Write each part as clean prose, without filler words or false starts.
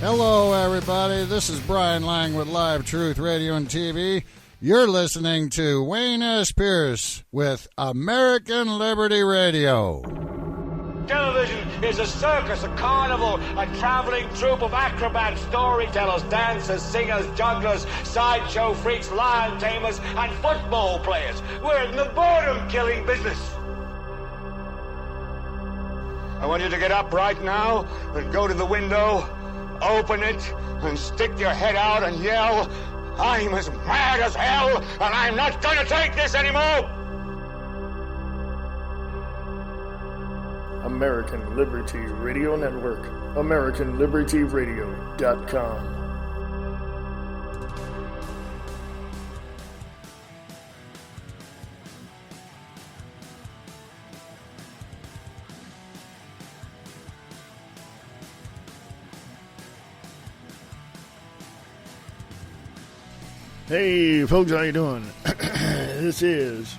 Hello, everybody. This is Brian Lang with Live Truth Radio and TV. You're listening to Wayne S. Pierce with American Liberty Radio. Television is a circus, a carnival, a traveling troupe of acrobats, storytellers, dancers, singers, jugglers, sideshow freaks, lion tamers, and football players. We're in the boredom-killing business. I want you to get up right now and go to the window, open it, and stick your head out and yell, "I'm as mad as hell, and I'm not gonna take this anymore!" American Liberty Radio Network, AmericanLibertyRadio.com. Hey folks, how you doing? This is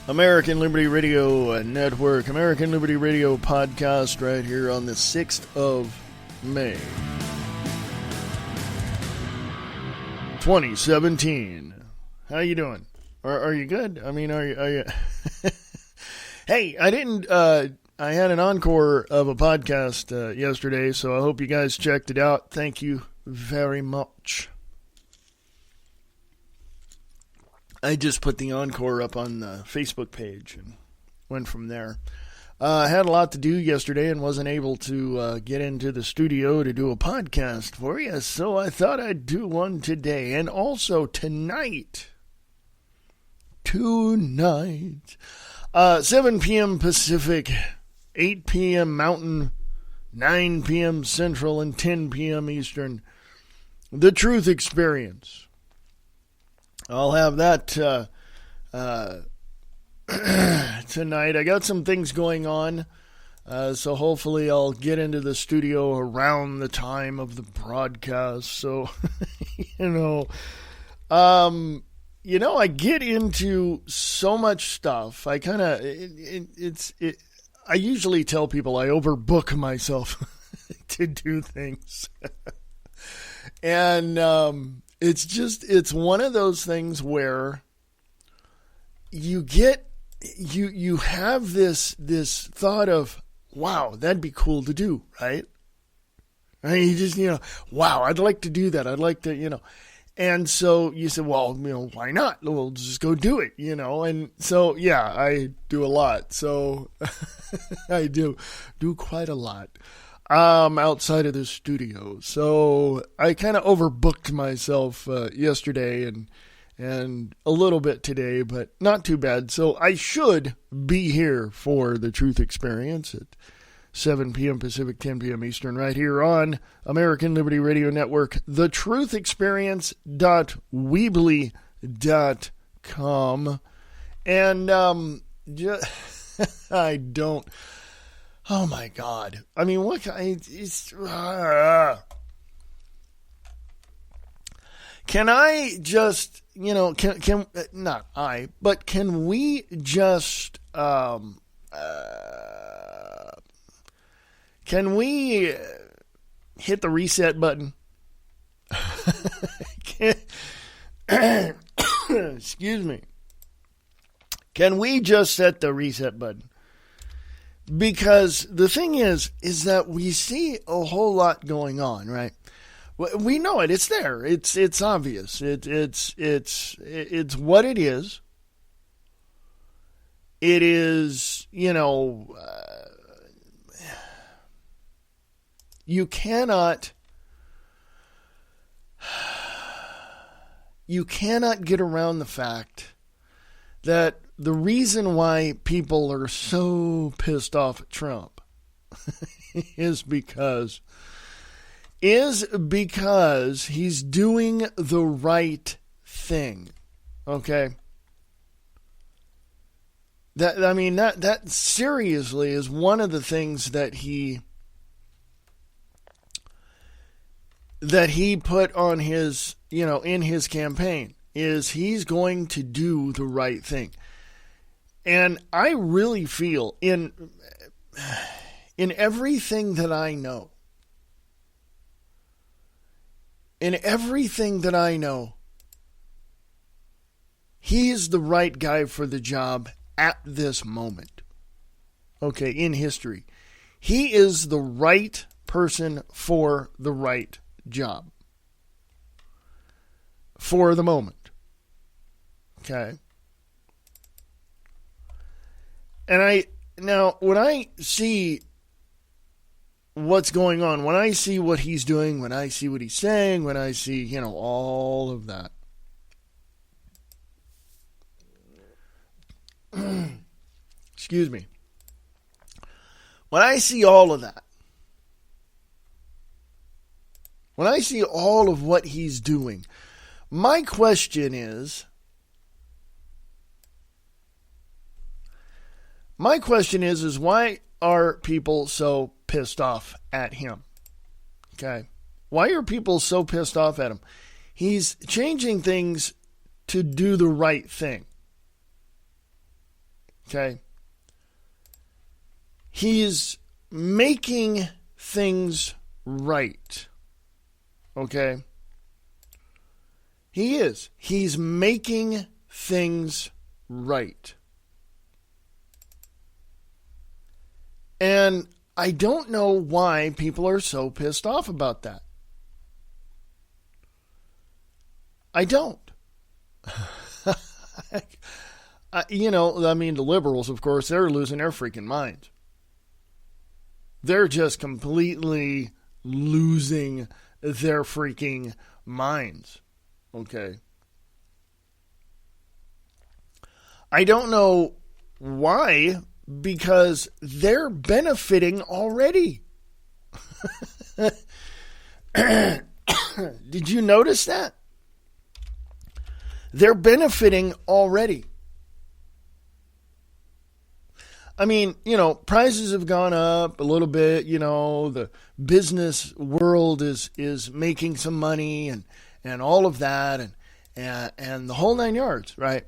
American Liberty Radio Network, American Liberty Radio podcast right here on the 6th of May, 2017. How you doing? Are you good? I mean, are you? Hey, I had an encore of a podcast yesterday, so I hope you guys checked it out. Thank you very much. I just put the encore up on the Facebook page and went from there. I had a lot to do yesterday and wasn't able to get into the studio to do a podcast for you, so I thought I'd do one today. And also tonight, 7 p.m. Pacific, 8 p.m. Mountain, 9 p.m. Central, and 10 p.m. Eastern, The Truth Experience. I'll have that tonight. I got some things going on, so hopefully I'll get into the studio around the time of the broadcast. So, I get into so much stuff. I kind of, I usually tell people I overbook myself to do things. And, it's one of those things where you have this thought of, wow, that'd be cool to do, right? And you just, wow, I'd like to do that. I'd like to, and so you said, well, why not? We'll just go do it, and so, yeah, I do a lot. So I do quite a lot. Outside of the studio. So I kind of overbooked myself yesterday and a little bit today, but not too bad. So I should be here for the Truth Experience at 7 p.m. Pacific, 10 p.m. Eastern, right here on American Liberty Radio Network, thetruthexperience.weebly.com. And I don't... Oh my God. I mean, what can I just, not I, but can we just, can we hit the reset button? Excuse me. Can we just set the reset button? Because the thing is that we see a whole lot going on, right? We know it. It's there. It's obvious. It's what it is. It is, you cannot get around the fact that the reason why people are so pissed off at Trump is because he's doing the right thing. Okay? That seriously is one of the things that he put on his, in his campaign, is he's going to do the right thing. And I really feel in everything that I know, in everything that I know, he is the right guy for the job at this moment. Okay, in history. He is the right person for the right job. For the moment. Okay. And now, when I see what's going on, when I see what he's doing, when I see what he's saying, when I see, all of that. Excuse me. When I see all of that, when I see all of what he's doing, my question is why are people so pissed off at him? Okay. Why are people so pissed off at him? He's changing things to do the right thing. Okay. He's making things right. Okay. He is. He's making things right. And I don't know why people are so pissed off about that. I don't. The liberals, of course, they're losing their freaking minds. They're just completely losing their freaking minds. Okay. I don't know why, because they're benefiting already. Did you notice that? They're benefiting already. I mean, prices have gone up a little bit. The business world is making some money and all of that and the whole 9 yards, right?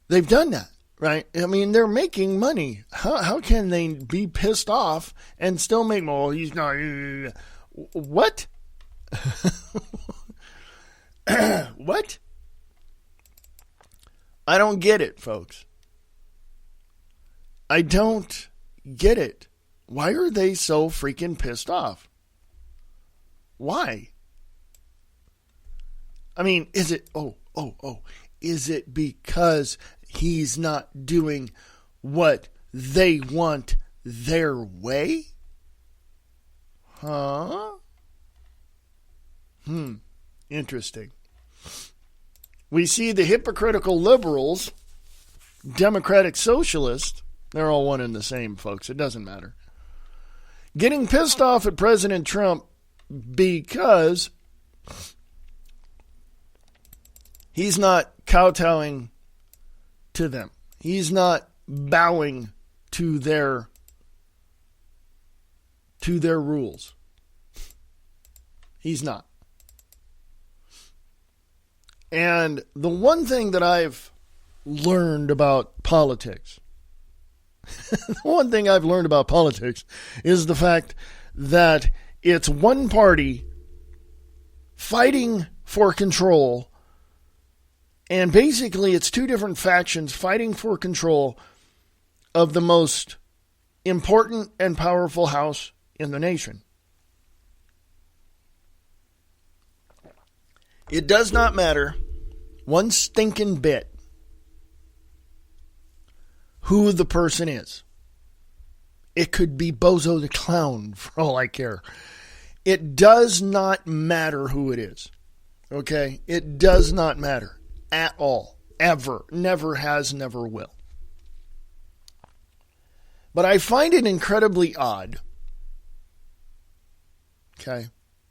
They've done that, right? I mean, they're making money. How can they be pissed off and still make more? Well, he's not. What? What? I don't get it, folks. I don't get it. Why are they so freaking pissed off? Why? I mean, is it, is it because he's not doing what they want their way? Huh? Interesting. We see the hypocritical liberals, democratic socialists, they're all one and the same, folks. It doesn't matter. Getting pissed off at President Trump because he's not kowtowing to them. He's not bowing to their rules. He's not. And the one thing that I've learned about politics, is the fact that it's one party fighting for control, and basically it's two different factions fighting for control of the most important and powerful house in the nation. It does not matter one stinking bit who the person is. It could be Bozo the Clown for all I care. It does not matter who it is. Okay? It does not matter at all. Ever. Never has, never will. But I find it incredibly odd. Okay?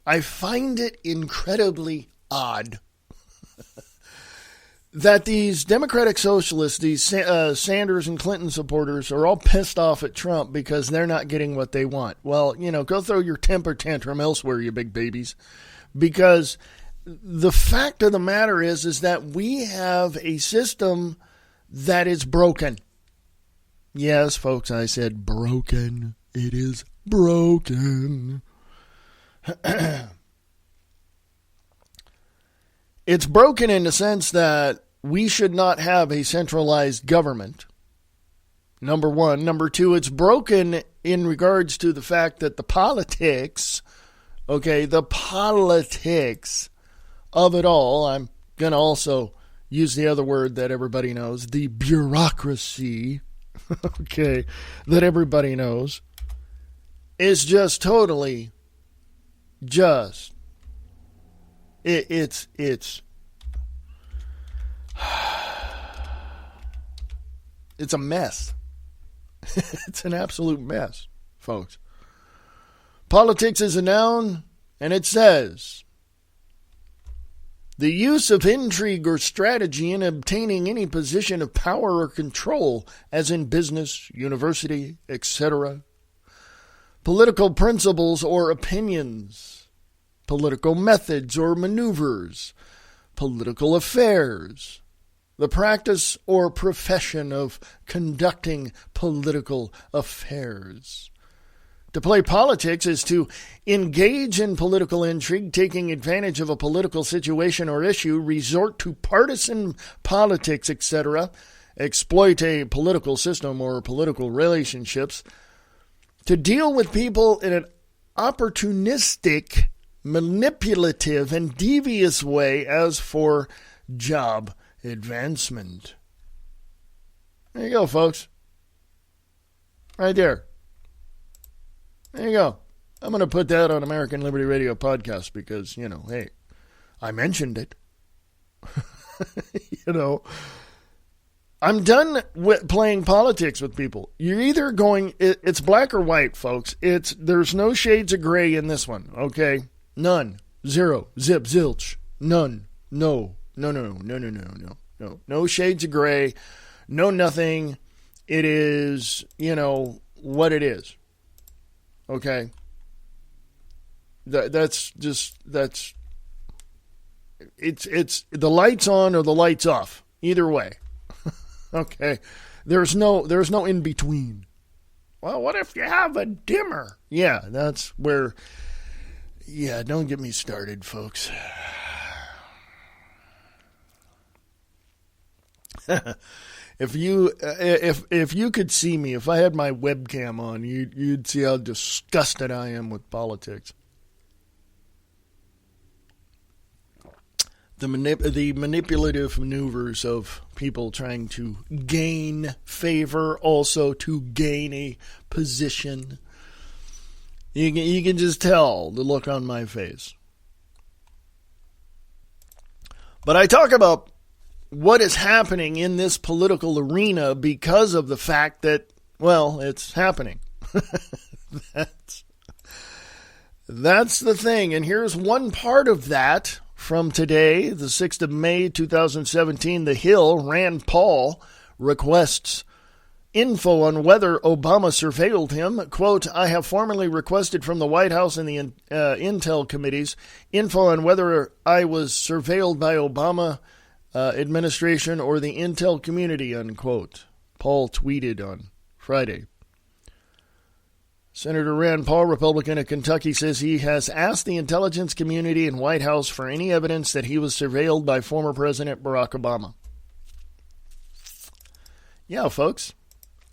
I find it incredibly odd that these Democratic Socialists, these Sanders and Clinton supporters, are all pissed off at Trump because they're not getting what they want. Well, go throw your temper tantrum elsewhere, you big babies. Because the fact of the matter is that we have a system that is broken. Yes, folks, I said broken. It is broken. It's broken in the sense that we should not have a centralized government. Number one. Number two, it's broken in regards to the fact that the politics of it all, I'm going to also use the other word that everybody knows, the bureaucracy, that everybody knows, is just totally it's a mess. It's an absolute mess, folks. Politics is a noun, and it says, the use of intrigue or strategy in obtaining any position of power or control, as in business, university, etc. Political principles or opinions, political methods or maneuvers, political affairs, the practice or profession of conducting political affairs. To play politics is to engage in political intrigue, taking advantage of a political situation or issue, resort to partisan politics, etc., exploit a political system or political relationships, to deal with people in an opportunistic, manipulative, and devious way as for job advancement. There you go, folks. Right there. There you go. I'm going to put that on American Liberty Radio podcast because, hey, I mentioned it. I'm done with playing politics with people. You're either going, it's black or white, folks. There's no shades of gray in this one, okay? None. Zero. Zip. Zilch. None. No. No shades of gray. No nothing. It is, what it is. Okay? It's the lights on or the lights off. Either way. Okay? There's no in between. Well, what if you have a dimmer? Yeah, that's where, don't get me started, folks. If you could see me, if I had my webcam on, you'd see how disgusted I am with politics. The manipulative maneuvers of people trying to gain favor, also to gain a position. You can just tell the look on my face. But I talk about what is happening in this political arena because of the fact that, well, it's happening. That's the thing. And here's one part of that from today, the 6th of May, 2017. The Hill, Rand Paul, requests info on whether Obama surveilled him. Quote, I have formally requested from the White House and the Intel committees info on whether I was surveilled by Obama administration or the Intel community, unquote. Paul tweeted on Friday. Senator Rand Paul, Republican of Kentucky, says he has asked the intelligence community and White House for any evidence that he was surveilled by former President Barack Obama. Yeah, folks.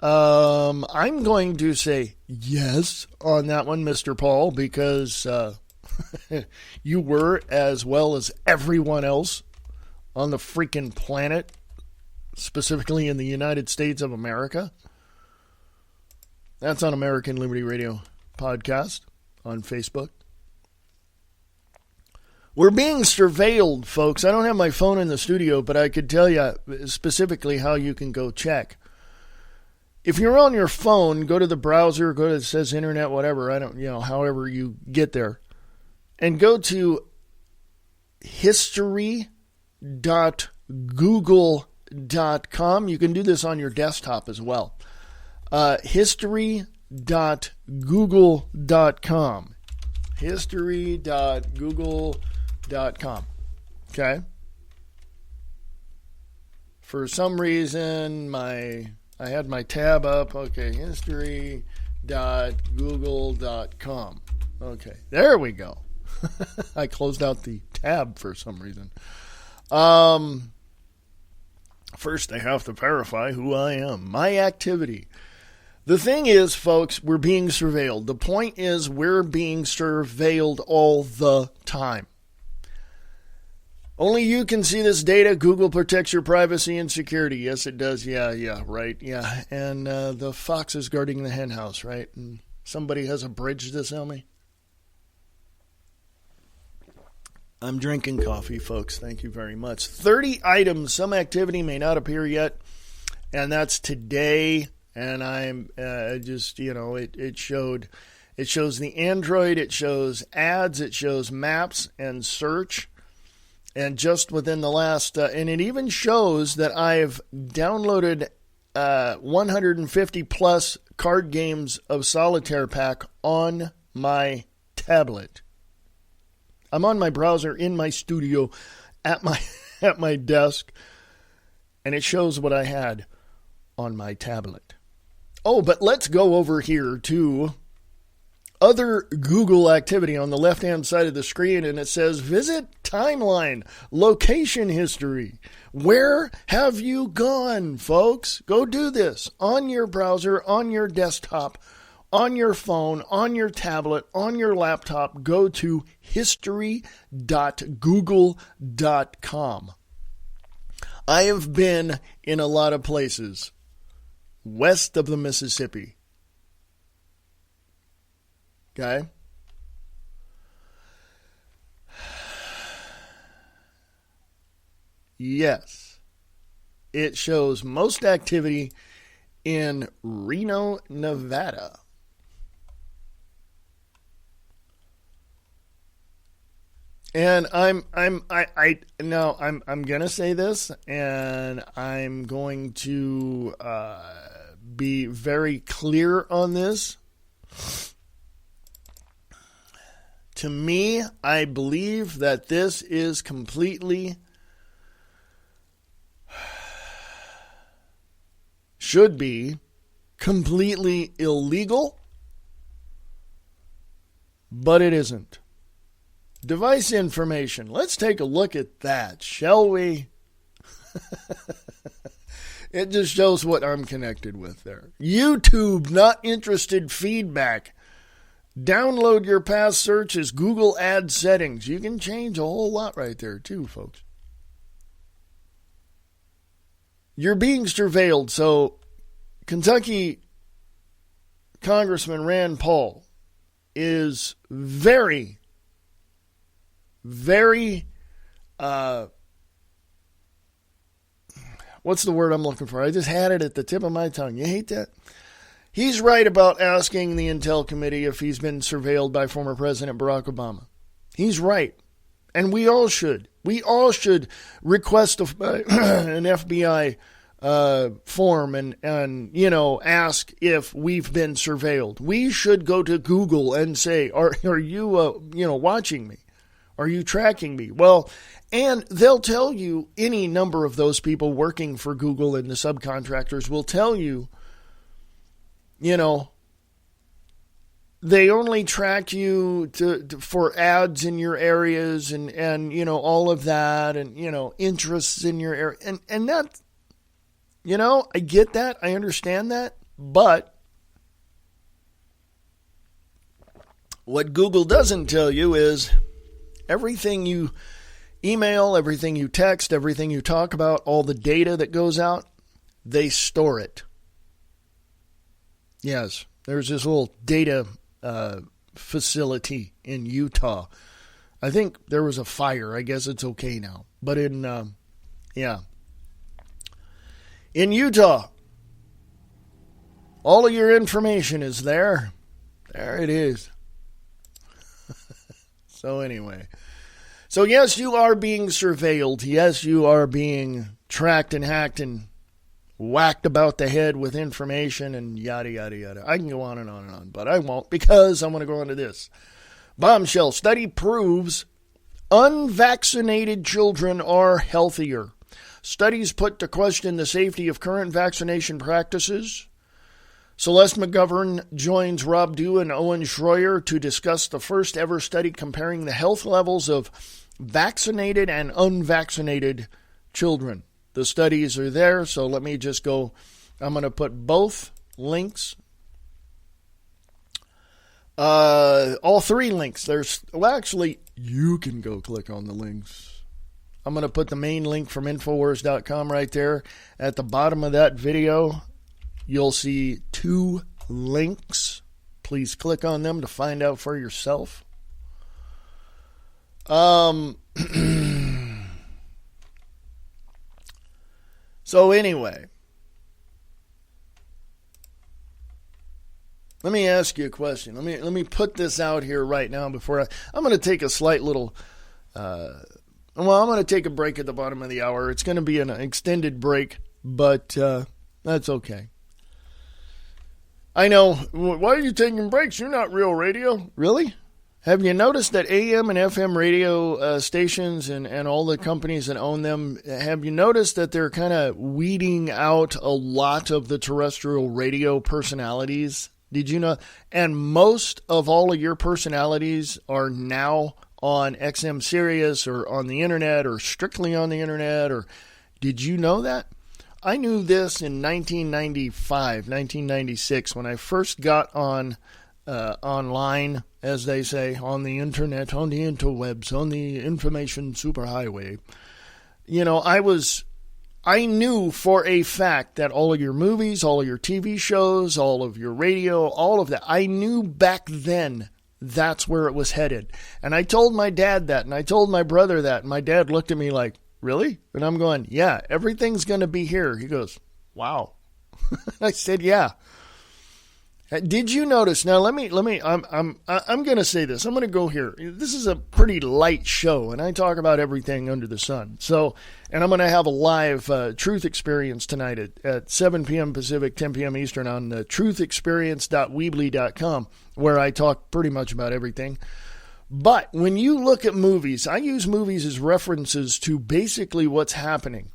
I'm going to say yes on that one, Mr. Paul, because you were, as well as everyone else on the freaking planet, specifically in the United States of America. That's on American Liberty Radio podcast on Facebook. We're being surveilled, folks. I don't have my phone in the studio, but I could tell you specifically how you can go check. If you're on your phone, go to the browser, go to, it says internet, whatever, however you get there, and go to history.google.com. You can do this on your desktop as well. History.google.com. History.google.com. Okay? For some reason, I had my tab up. Okay, history.google.com. Okay, there we go. I closed out the tab for some reason. First, I have to verify who I am. My activity. The thing is, folks, we're being surveilled. The point is we're being surveilled all the time. Only you can see this data. Google protects your privacy and security. Yes, it does. Yeah, right. Yeah. And the fox is guarding the hen house, right? And somebody has a bridge to sell me. I'm drinking coffee, folks. Thank you very much. 30 items. Some activity may not appear yet. And that's today. And I'm just, it shows the Android. It shows ads. It shows maps and search. And just within the last, and it even shows that I've downloaded 150 plus card games of Solitaire Pack on my tablet. I'm on my browser in my studio at my desk, and it shows what I had on my tablet. Oh, but let's go over here to other Google activity on the left-hand side of the screen, and it says, visit timeline, location history. Where have you gone, folks? Go do this on your browser, on your desktop, on your phone, on your tablet, on your laptop. Go to history.google.com. I have been in a lot of places west of the Mississippi. Okay? Yes. It shows most activity in Reno, Nevada. And I'm gonna say this, and I'm going to be very clear on this. To me, I believe that this is should be completely illegal, but it isn't. Device information. Let's take a look at that, shall we? It just shows what I'm connected with there. YouTube, not interested feedback. Download your past searches, Google Ad settings. You can change a whole lot right there too, folks. You're being surveilled. So Kentucky Congressman Rand Paul is very, what's the word I'm looking for? I just had it at the tip of my tongue. You hate that? He's right about asking the Intel Committee if he's been surveilled by former President Barack Obama. He's right. And we all should. We all should request an FBI form and ask if we've been surveilled. We should go to Google and say, are you watching me? Are you tracking me? Well, and they'll tell you, any number of those people working for Google and the subcontractors will tell you, they only track you for ads in your areas and all of that and, interests in your area. And that, I get that. I understand that. But what Google doesn't tell you is everything you email, everything you text, everything you talk about, all the data that goes out, they store it. Yes, there's this little data facility in Utah. I think there was a fire. I guess it's okay now. But in Utah, all of your information is there. There it is. So anyway. So yes, you are being surveilled. Yes, you are being tracked and hacked and whacked about the head with information and yada, yada, yada. I can go on and on and on, but I won't because I want to go on to this. Bombshell study proves unvaccinated children are healthier. Studies put to question the safety of current vaccination practices. Celeste McGovern joins Rob Dew and Owen Schroyer to discuss the first ever study comparing the health levels of vaccinated and unvaccinated children. The studies are there, so let me just go. I'm going to put both links. All three links. Actually, you can go click on the links. I'm going to put the main link from Infowars.com right there. At the bottom of that video, you'll see 2 links. Please click on them to find out for yourself. So anyway, let me ask you a question. Let me put this out here right now before I'm going to take a slight little. I'm going to take a break at the bottom of the hour. It's going to be an extended break, but that's okay. I know. Why are you taking breaks? You're not real radio. Really? Have you noticed that AM and FM radio stations and all the companies that own them, have you noticed that they're kind of weeding out a lot of the terrestrial radio personalities? Did you know? And most of all of your personalities are now on XM Sirius or on the internet or strictly on the internet. Or did you know that? I knew this in 1995, 1996 when I first got on online, as they say, on the internet, on the interwebs, on the information superhighway. You know, I knew for a fact that all of your movies, all of your TV shows, all of your radio, all of that, I knew back then that's where it was headed. And I told my dad that, and I told my brother that, and my dad looked at me like, really? And I'm going, yeah, everything's going to be here. He goes, wow. I said, yeah. Did you notice? Now I'm going to say this. I'm going to go here. This is a pretty light show, and I talk about everything under the sun. So, and I'm going to have a live truth experience tonight at 7 p.m. Pacific, 10 p.m. Eastern on truthexperience.weebly.com, where I talk pretty much about everything. But when you look at movies, I use movies as references to basically what's happening.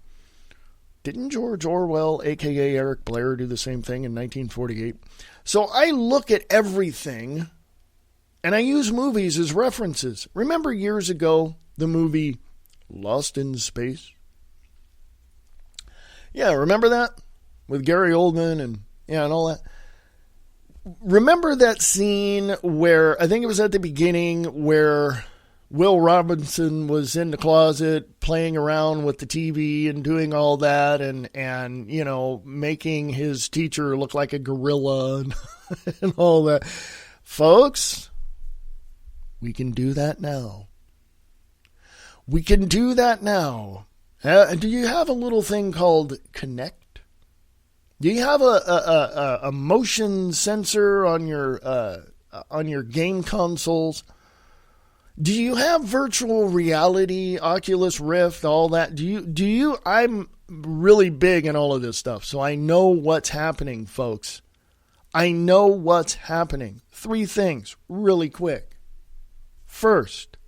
Didn't George Orwell, a.k.a. Eric Blair, do the same thing in 1948? So I look at everything, and I use movies as references. Remember years ago, the movie Lost in Space? Yeah, remember that? With Gary Oldman and all that. Remember that scene where, I think it was at the beginning, where Will Robinson was in the closet playing around with the TV and doing all that and you know, making his teacher look like a gorilla and all that. Folks, we can do that now. We can do that now. Do you have a little thing called Connect? Do you have a motion sensor on your game consoles? Do you have virtual reality, Oculus Rift, all that? Do you? I'm really big in all of this stuff, so I know what's happening, folks. I know what's happening. 3 things, really quick. First,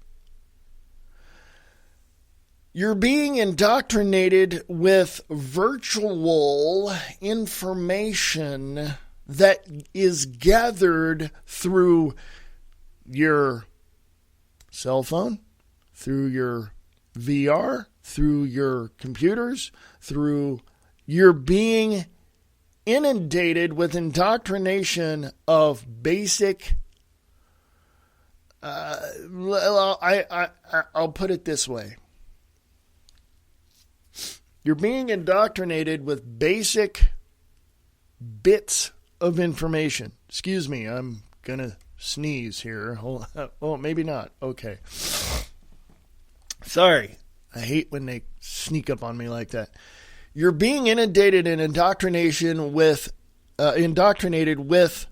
you're being indoctrinated with virtual information that is gathered through your cell phone, through your VR, through your computers, you're being inundated with indoctrination of basic, I'll put it this way. You're being indoctrinated with basic bits of information. Excuse me, I'm going to sneeze here. Oh, maybe not. Okay. Sorry. I hate when they sneak up on me like that. You're being inundated and indoctrinated with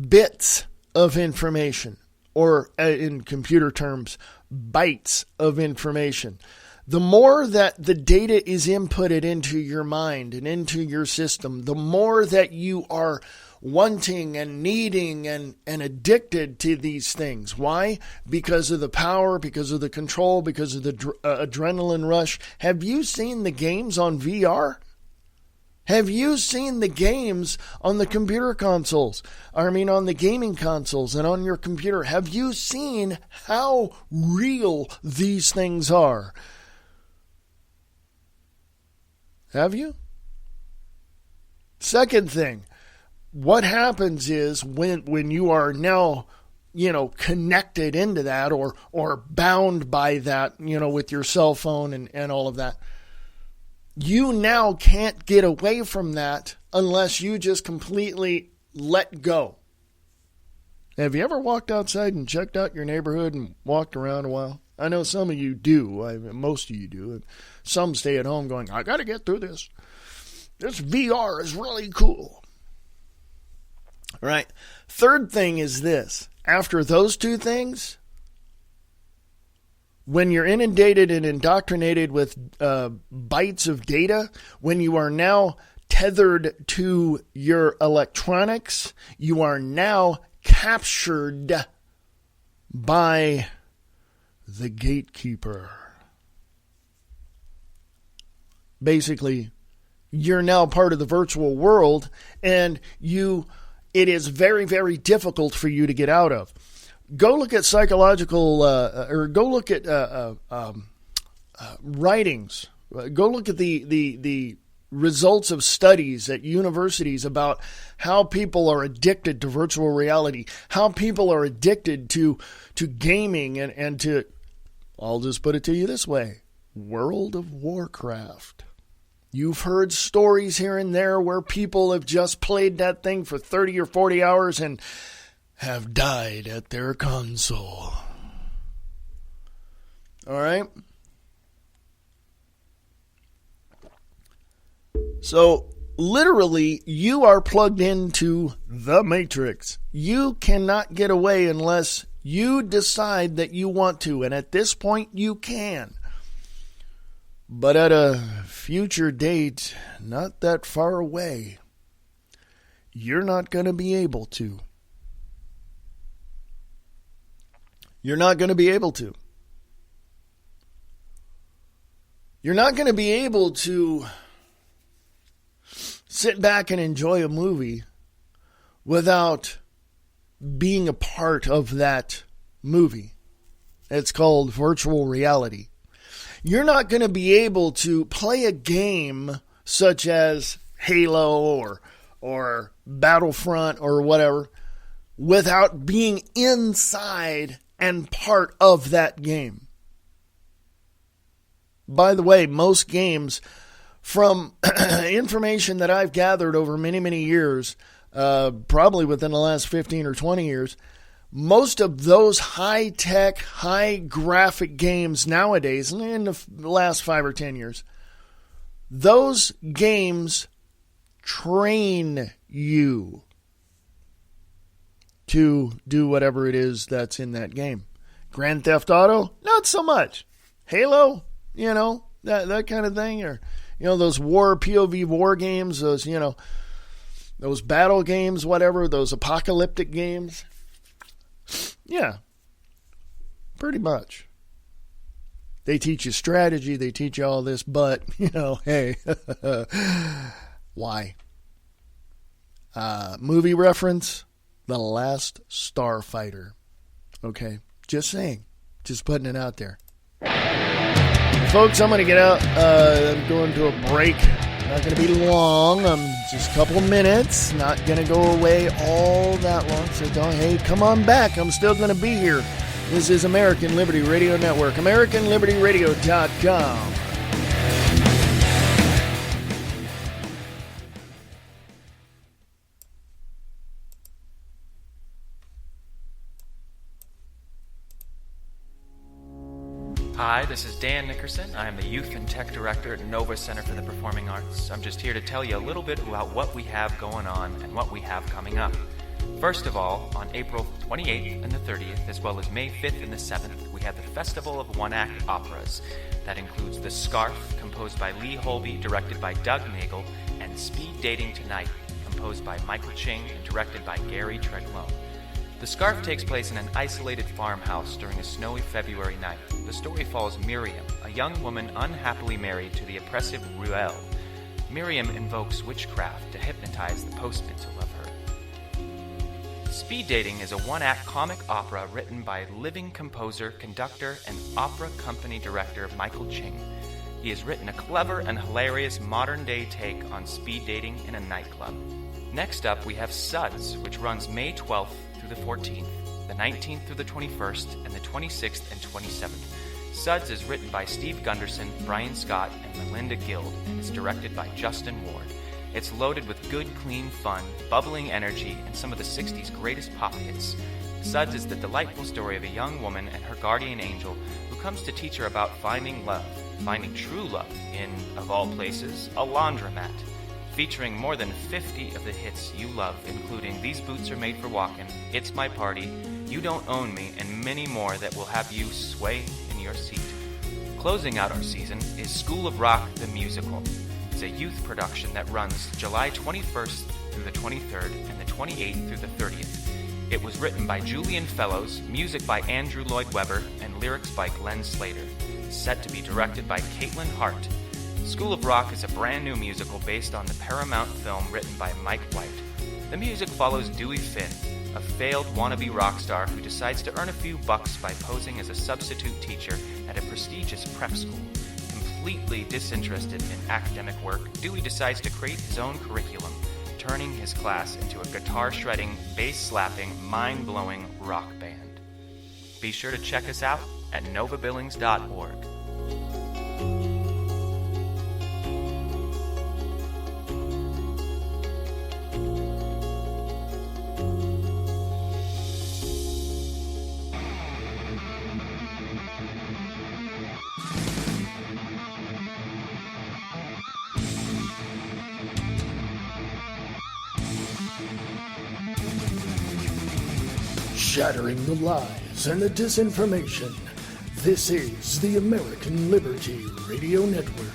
bits of information, or in computer terms, bytes of information. The more that the data is inputted into your mind and into your system, the more that you are wanting and needing and addicted to these things. Why? Because of the power, because of the control, because of the adrenaline rush. Have you seen the games on VR? Have you seen the games on the computer consoles? On the gaming consoles and on your computer. Have you seen how real these things are? Have you? Second thing, what happens is when you are now, connected into that or bound by that, with your cell phone and all of that, you now can't get away from that unless you just completely let go. Have you ever walked outside and checked out your neighborhood and walked around a while? I know some of you do. Most of you do. And some stay at home going, I got to get through this. This VR is really cool. All right. Third thing is this. After those two things, when you're inundated and indoctrinated with bytes of data, when you are now tethered to your electronics, you are now captured by the gatekeeper. Basically, you're now part of the virtual world, and it is very, very difficult for you to get out of. Go look at psychological, or go look at writings. Go look at the results of studies at universities about how people are addicted to virtual reality, how people are addicted to gaming and to, I'll just put it to you this way, World of Warcraft. You've heard stories here and there where people have just played that thing for 30 or 40 hours and have died at their console. All right? So, literally, you are plugged into the Matrix. You cannot get away unless you decide that you want to. And at this point, you can. But at a future date, not that far away, you're not going to be able to. You're not going to be able to. You're not going to be able to sit back and enjoy a movie without being a part of that movie. It's called virtual reality. You're not going to be able to play a game such as Halo or Battlefront or whatever without being inside and part of that game. By the way, most games, from information that I've gathered over many, many years, probably within the last 15 or 20 years, most of those high-tech, high-graphic games nowadays, in the last 5 or 10 years, those games train you to do whatever it is that's in that game. Grand Theft Auto, not so much. Halo, that kind of thing, or those POV war games, those those battle games, whatever, those apocalyptic games. Yeah, pretty much. They teach you strategy, they teach you all this, but hey, why? Movie reference. The Last Starfighter. Okay, just saying. Just putting it out there. Folks, I'm going to get out. I'm going to a break. Not going to be long. Just a couple of minutes. Not going to go away all that long. So come on back. I'm still going to be here. This is American Liberty Radio Network. AmericanLibertyRadio.com. Hi, this is Dan Nickerson. I am the Youth and Tech Director at Nova Center for the Performing Arts. I'm just here to tell you a little bit about what we have going on and what we have coming up. First of all, on April 28th and the 30th, as well as May 5th and the 7th, we have the Festival of One-Act Operas. That includes The Scarf, composed by Lee Holby, directed by Doug Nagel, and Speed Dating Tonight, composed by Michael Ching and directed by Gary Tregloan. The Scarf takes place in an isolated farmhouse during a snowy February night. The story follows Miriam, a young woman unhappily married to the oppressive Ruel. Miriam invokes witchcraft to hypnotize the postman to love her. Speed Dating is a one-act comic opera written by living composer, conductor, and opera company director Michael Ching. He has written a clever and hilarious modern-day take on speed dating in a nightclub. Next up, we have Suds, which runs May 12th through the 14th, the 19th through the 21st, and the 26th and 27th. Suds is written by Steve Gunderson, Brian Scott, and Melinda Guild, and is directed by Justin Ward. It's loaded with good, clean fun, bubbling energy, and some of the 60s greatest pop hits. Suds is the delightful story of a young woman and her guardian angel who comes to teach her about finding love, finding true love in, of all places, a laundromat. Featuring more than 50 of the hits you love, including These Boots Are Made for Walkin', It's My Party, You Don't Own Me, and many more that will have you sway in your seat. Closing out our season is School of Rock the Musical. It's a youth production that runs July 21st through the 23rd and the 28th through the 30th. It was written by Julian Fellows, music by Andrew Lloyd Webber, and lyrics by Glenn Slater. Set to be directed by Caitlin Hart. School of Rock is a brand new musical based on the Paramount film written by Mike White. The music follows Dewey Finn, a failed wannabe rock star who decides to earn a few bucks by posing as a substitute teacher at a prestigious prep school. Completely disinterested in academic work, Dewey decides to create his own curriculum, turning his class into a guitar-shredding, bass-slapping, mind-blowing rock band. Be sure to check us out at novabillings.org. Shattering the lies and the disinformation. This is the American Liberty Radio Network.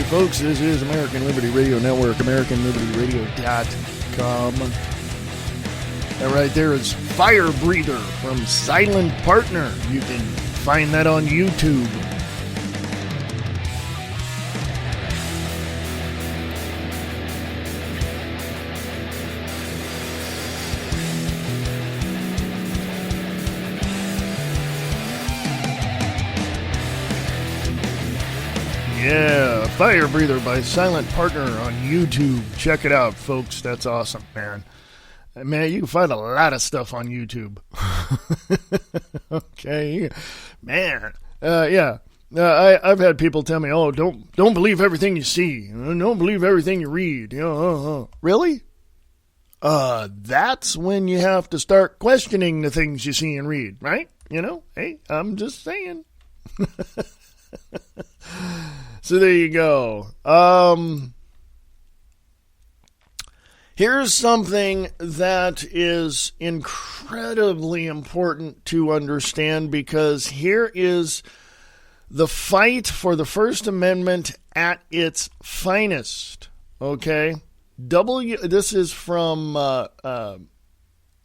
Folks, this is American Liberty Radio Network, AmericanLibertyRadio.com. That right there is Fire Breather from Silent Partner. You can find that on YouTube. Yeah, Fire Breather by Silent Partner on YouTube. Check it out, folks. That's awesome, man. Man, you can find a lot of stuff on YouTube. Okay, man. Yeah. I've had people tell me, "Oh, don't believe everything you see. Don't believe everything you read." Really? That's when you have to start questioning the things you see and read, right? Hey, I'm just saying. So there you go. Here's something that is incredibly important to understand, because here is the fight for the First Amendment at its finest. Okay? This is from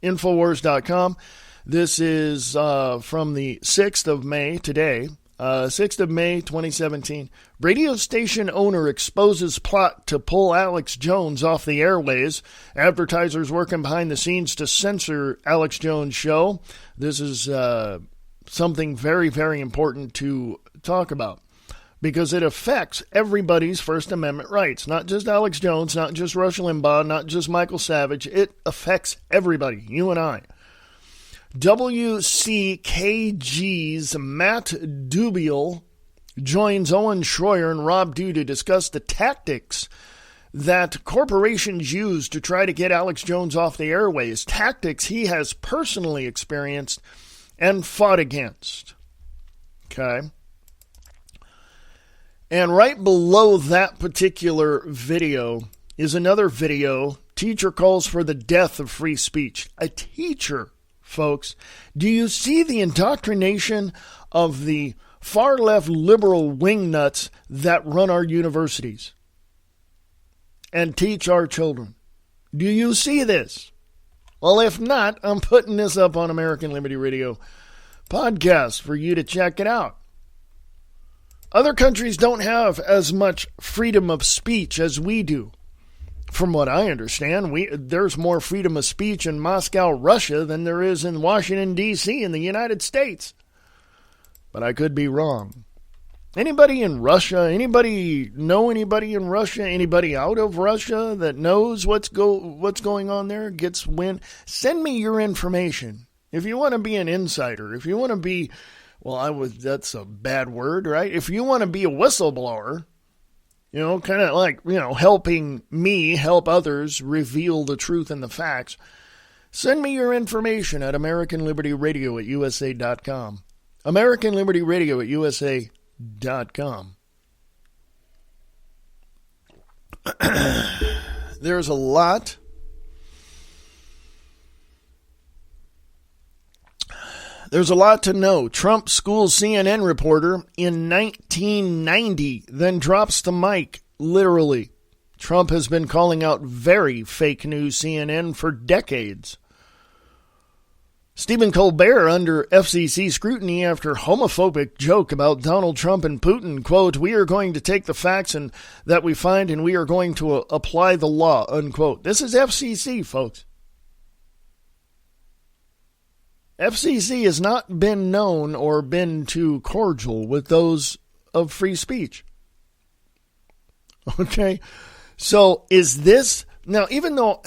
Infowars.com. This is from the 6th of May, today. 6th of May, 2017. Radio station owner exposes plot to pull Alex Jones off the airways. Advertisers working behind the scenes to censor Alex Jones' show. This is something very, very important to talk about, because it affects everybody's First Amendment rights. Not just Alex Jones, not just Rush Limbaugh, not just Michael Savage. It affects everybody, you and I. WCKG's Matt Dubiel joins Owen Schroyer and Rob Dew to discuss the tactics that corporations use to try to get Alex Jones off the airways. Tactics he has personally experienced and fought against. Okay? And right below that particular video is another video. Teacher calls for the death of free speech. A teacher, folks. Do you see the indoctrination of the far-left liberal wingnuts that run our universities and teach our children? Do you see this? Well, if not, I'm putting this up on American Liberty Radio podcast for you to check it out. Other countries don't have as much freedom of speech as we do. From what I understand, there's more freedom of speech in Moscow, Russia, than there is in Washington, D.C. in the United States. But I could be wrong. Anybody in Russia? Anybody know anybody in Russia? Anybody out of Russia that knows what's going on there? Gets wind? Send me your information. If you want to be an insider, if you want to be, that's a bad word, right? If you want to be a whistleblower, kind of like, helping me help others reveal the truth and the facts, send me your information at AmericanLibertyRadio@USA.com. AmericanLibertyRadio@USA.com. There's a lot. There's a lot to know. Trump schools CNN reporter in 1990, then drops the mic, literally. Trump has been calling out very fake news CNN for decades. Stephen Colbert under FCC scrutiny after homophobic joke about Donald Trump and Putin. Quote, "We are going to take the facts that we find and we are going to apply the law," unquote. This is FCC, folks. FCC has not been known or been too cordial with those of free speech. Okay? So is this... Now, even though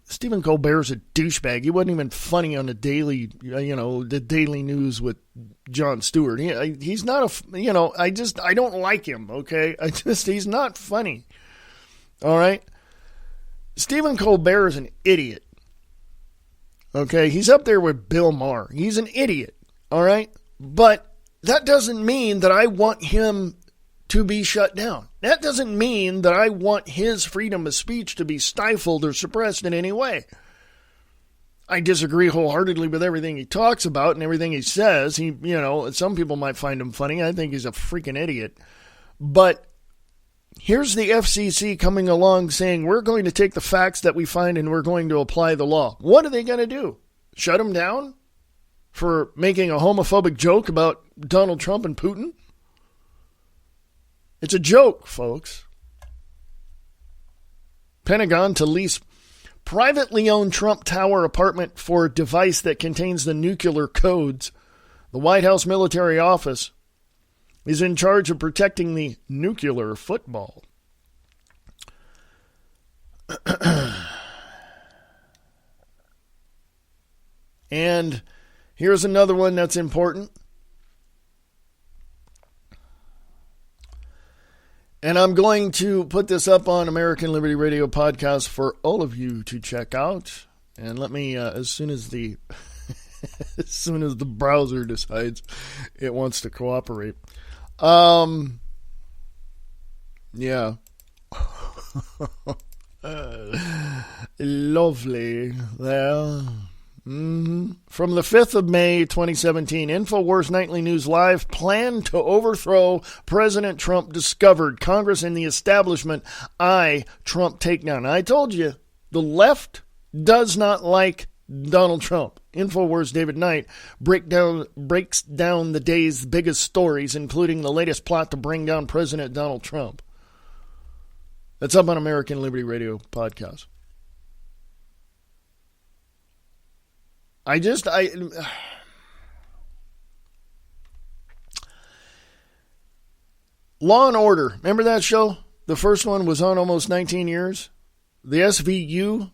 Stephen Colbert's a douchebag, he wasn't even funny on the daily news with Jon Stewart. He's not I don't like him, okay? He's not funny. All right? Stephen Colbert is an idiot. Okay, he's up there with Bill Maher. He's an idiot, all right? But that doesn't mean that I want him to be shut down. That doesn't mean that I want his freedom of speech to be stifled or suppressed in any way. I disagree wholeheartedly with everything he talks about and everything he says. Some people might find him funny. I think he's a freaking idiot. But here's the FCC coming along saying, we're going to take the facts that we find and we're going to apply the law. What are they going to do? Shut him down for making a homophobic joke about Donald Trump and Putin? It's a joke, folks. Pentagon to lease privately owned Trump Tower apartment for a device that contains the nuclear codes. The White House military office is in charge of protecting the nuclear football. And here's another one that's important. And I'm going to put this up on American Liberty Radio podcast for all of you to check out. And let me, as soon as the browser decides it wants to cooperate. Yeah. Lovely there. From the 5th of May, 2017, InfoWars Nightly News Live, plan to overthrow President Trump discovered. Congress and the establishment Trump takedown. I told you, the left does not like Donald Trump. InfoWars David Knight breaks down the day's biggest stories, including the latest plot to bring down President Donald Trump. That's up on American Liberty Radio podcast. Law and Order. Remember that show? The first one was on almost 19 years. The SVU.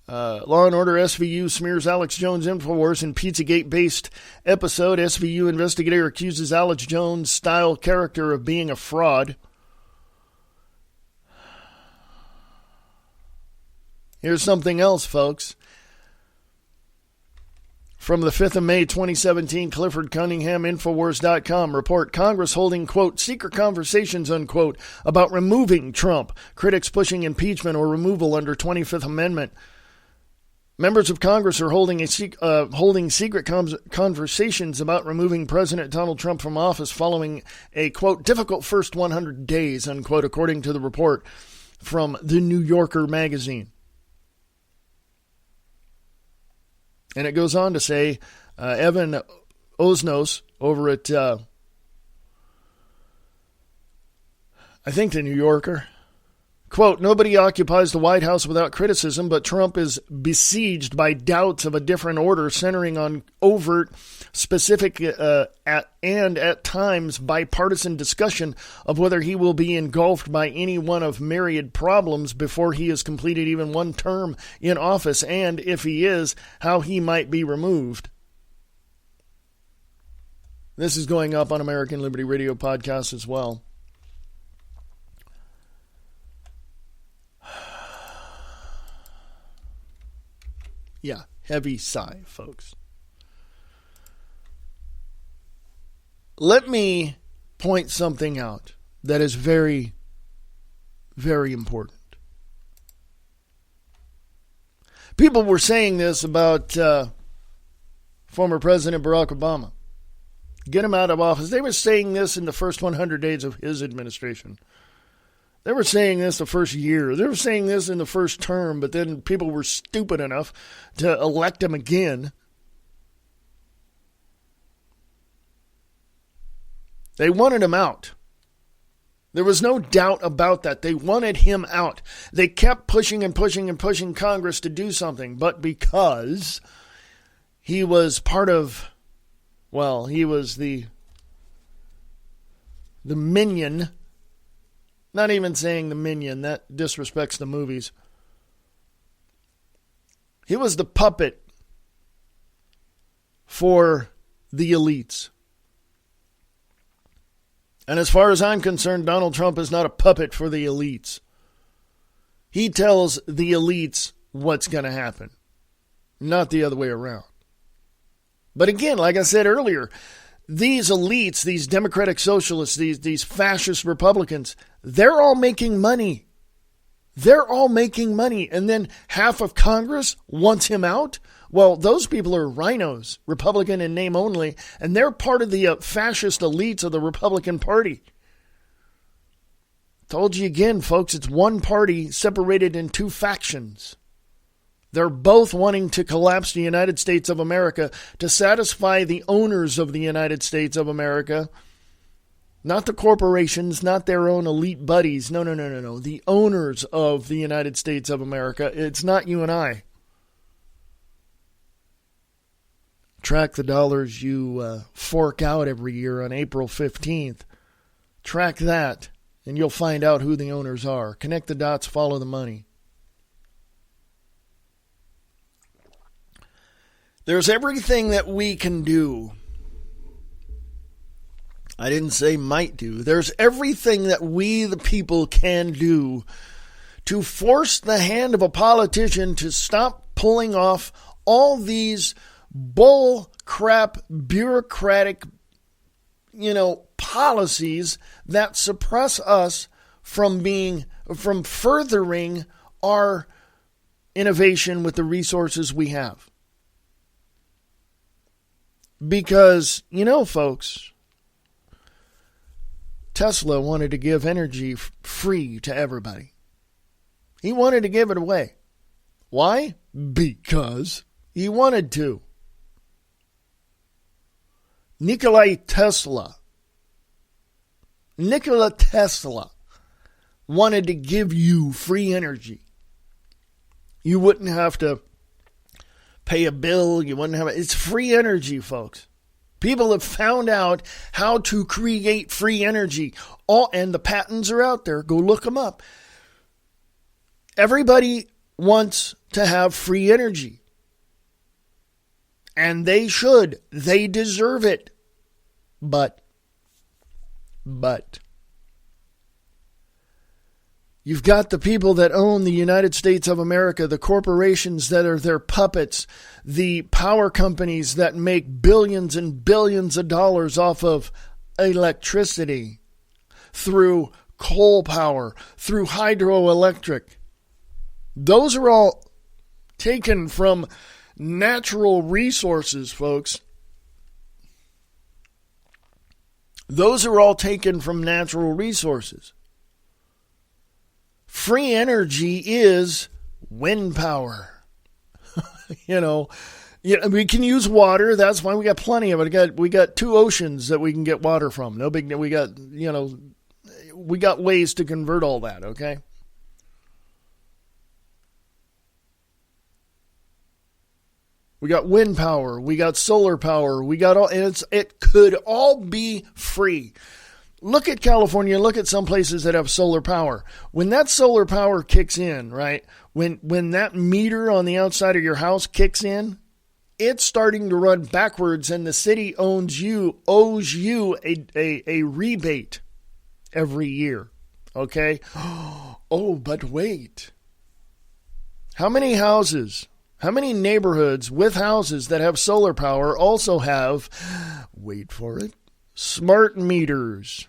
Law and Order SVU smears Alex Jones InfoWars in Pizzagate-based episode. SVU investigator accuses Alex Jones style character of being a fraud. Here's something else, folks. From the 5th of May, 2017, Clifford Cunningham, Infowars.com report Congress holding, quote, secret conversations, unquote, about removing Trump. Critics pushing impeachment or removal under 25th Amendment. Members of Congress are holding secret conversations about removing President Donald Trump from office following a, quote, difficult first 100 days, unquote, according to the report from the New Yorker magazine. And it goes on to say, Evan Osnos over at, I think the New Yorker, quote, nobody occupies the White House without criticism, but Trump is besieged by doubts of a different order centering on overt, specific, and at times bipartisan discussion of whether he will be engulfed by any one of myriad problems before he has completed even one term in office, and if he is, how he might be removed. This is going up on American Liberty Radio podcast as well. Yeah, heavy sigh, folks. Let me point something out that is very, very important. People were saying this about former President Barack Obama. Get him out of office. They were saying this in the first 100 days of his administration. They were saying this the first year. They were saying this in the first term, but then people were stupid enough to elect him again. They wanted him out. There was no doubt about that. They wanted him out. They kept pushing and pushing and pushing Congress to do something, but because he was part of, well, he was the minion. Not even saying the minion, that disrespects the movies. He was the puppet for the elites. And as far as I'm concerned, Donald Trump is not a puppet for the elites. He tells the elites what's going to happen, not the other way around. But again, like I said earlier, these elites, these democratic socialists, these fascist Republicans, they're all making money. They're all making money. And then half of Congress wants him out? Well, those people are rhinos, Republican in name only, and they're part of the fascist elites of the Republican Party. Told you again, folks, it's one party separated in two factions. They're both wanting to collapse the United States of America to satisfy the owners of the United States of America. Not the corporations, not their own elite buddies. No. The owners of the United States of America. It's not you and I. Track the dollars you fork out every year on April 15th. Track that, and you'll find out who the owners are. Connect the dots, follow the money. There's everything that we can do. I didn't say might do. There's everything that we, the people, can do to force the hand of a politician to stop pulling off all these bull crap, bureaucratic, policies that suppress us from furthering our innovation with the resources we have. Because, folks, Tesla wanted to give energy free to everybody. He wanted to give it away. Why? Because he wanted to. Nikola Tesla wanted to give you free energy. You wouldn't have to pay a bill. You wouldn't have it's free energy, folks. People have found out how to create free energy. And the patents are out there. Go look them up. Everybody wants to have free energy. And they should. They deserve it. But You've got the people that own the United States of America, the corporations that are their puppets, the power companies that make billions and billions of dollars off of electricity through coal power, through hydroelectric. Those are all taken from natural resources, folks. Those are all taken from natural resources. Free energy is wind power. We can use water. That's why we got plenty of it. We got 2 oceans that we can get water from. No big. We got ways to convert all that. Okay. We got wind power. We got solar power. We got all, and it could all be free. Look at California. Look at some places that have solar power. When that solar power kicks in, right? When that meter on the outside of your house kicks in, it's starting to run backwards, and the city owes you a rebate every year. Okay? Oh, but wait. How many neighborhoods with houses that have solar power also have, wait for it, smart meters?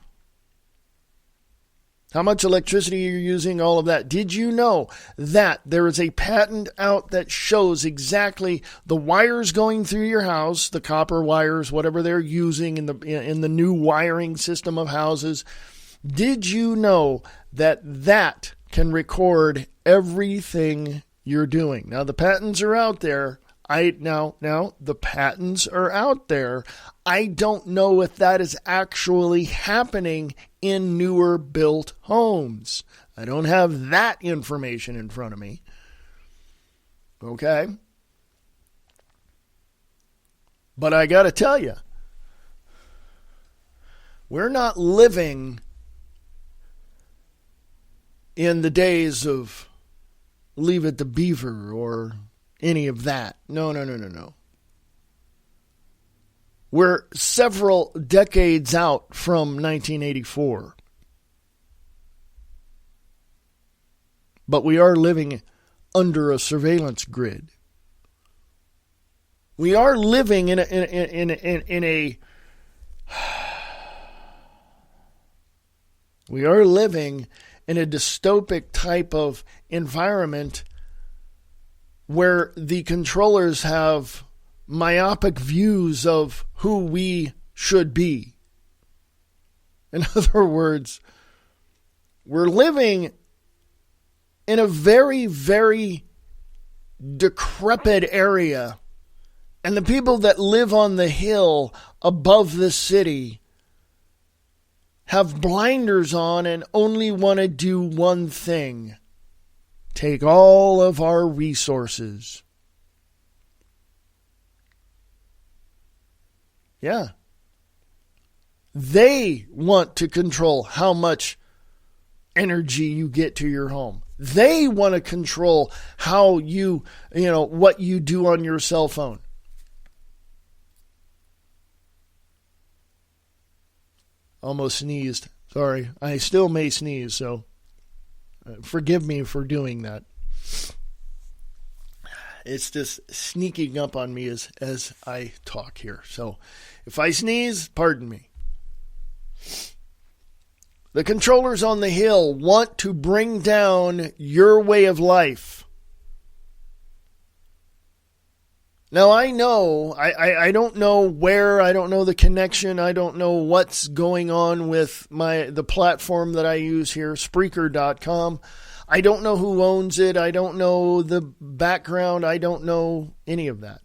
How much electricity you're using, all of that. Did you know that there is a patent out that shows exactly the wires going through your house, the copper wires, whatever they're using in the new wiring system of houses? Did you know that can record everything you're doing? Now the patents are out there. Now the patents are out there. I don't know if that is actually happening in newer built homes. I don't have that information in front of me. Okay? But I got to tell you, we're not living in the days of Leave It to Beaver or any of that. No. We're several decades out from 1984. But we are living under a surveillance grid. We are living in a dystopic type of environment where the controllers have myopic views of who we should be. In other words, we're living in a very, very decrepit area, and the people that live on the hill above the city have blinders on and only want to do one thing: take all of our resources. Yeah. They want to control how much energy you get to your home. They want to control how what you do on your cell phone. Almost sneezed. Sorry. I still may sneeze, so forgive me for doing that. It's just sneaking up on me as I talk here. So if I sneeze, pardon me. The controllers on the hill want to bring down your way of life. Now, I know, I don't know where, I don't know the connection, I don't know what's going on with the platform that I use here, Spreaker.com. I don't know who owns it, I don't know the background, I don't know any of that.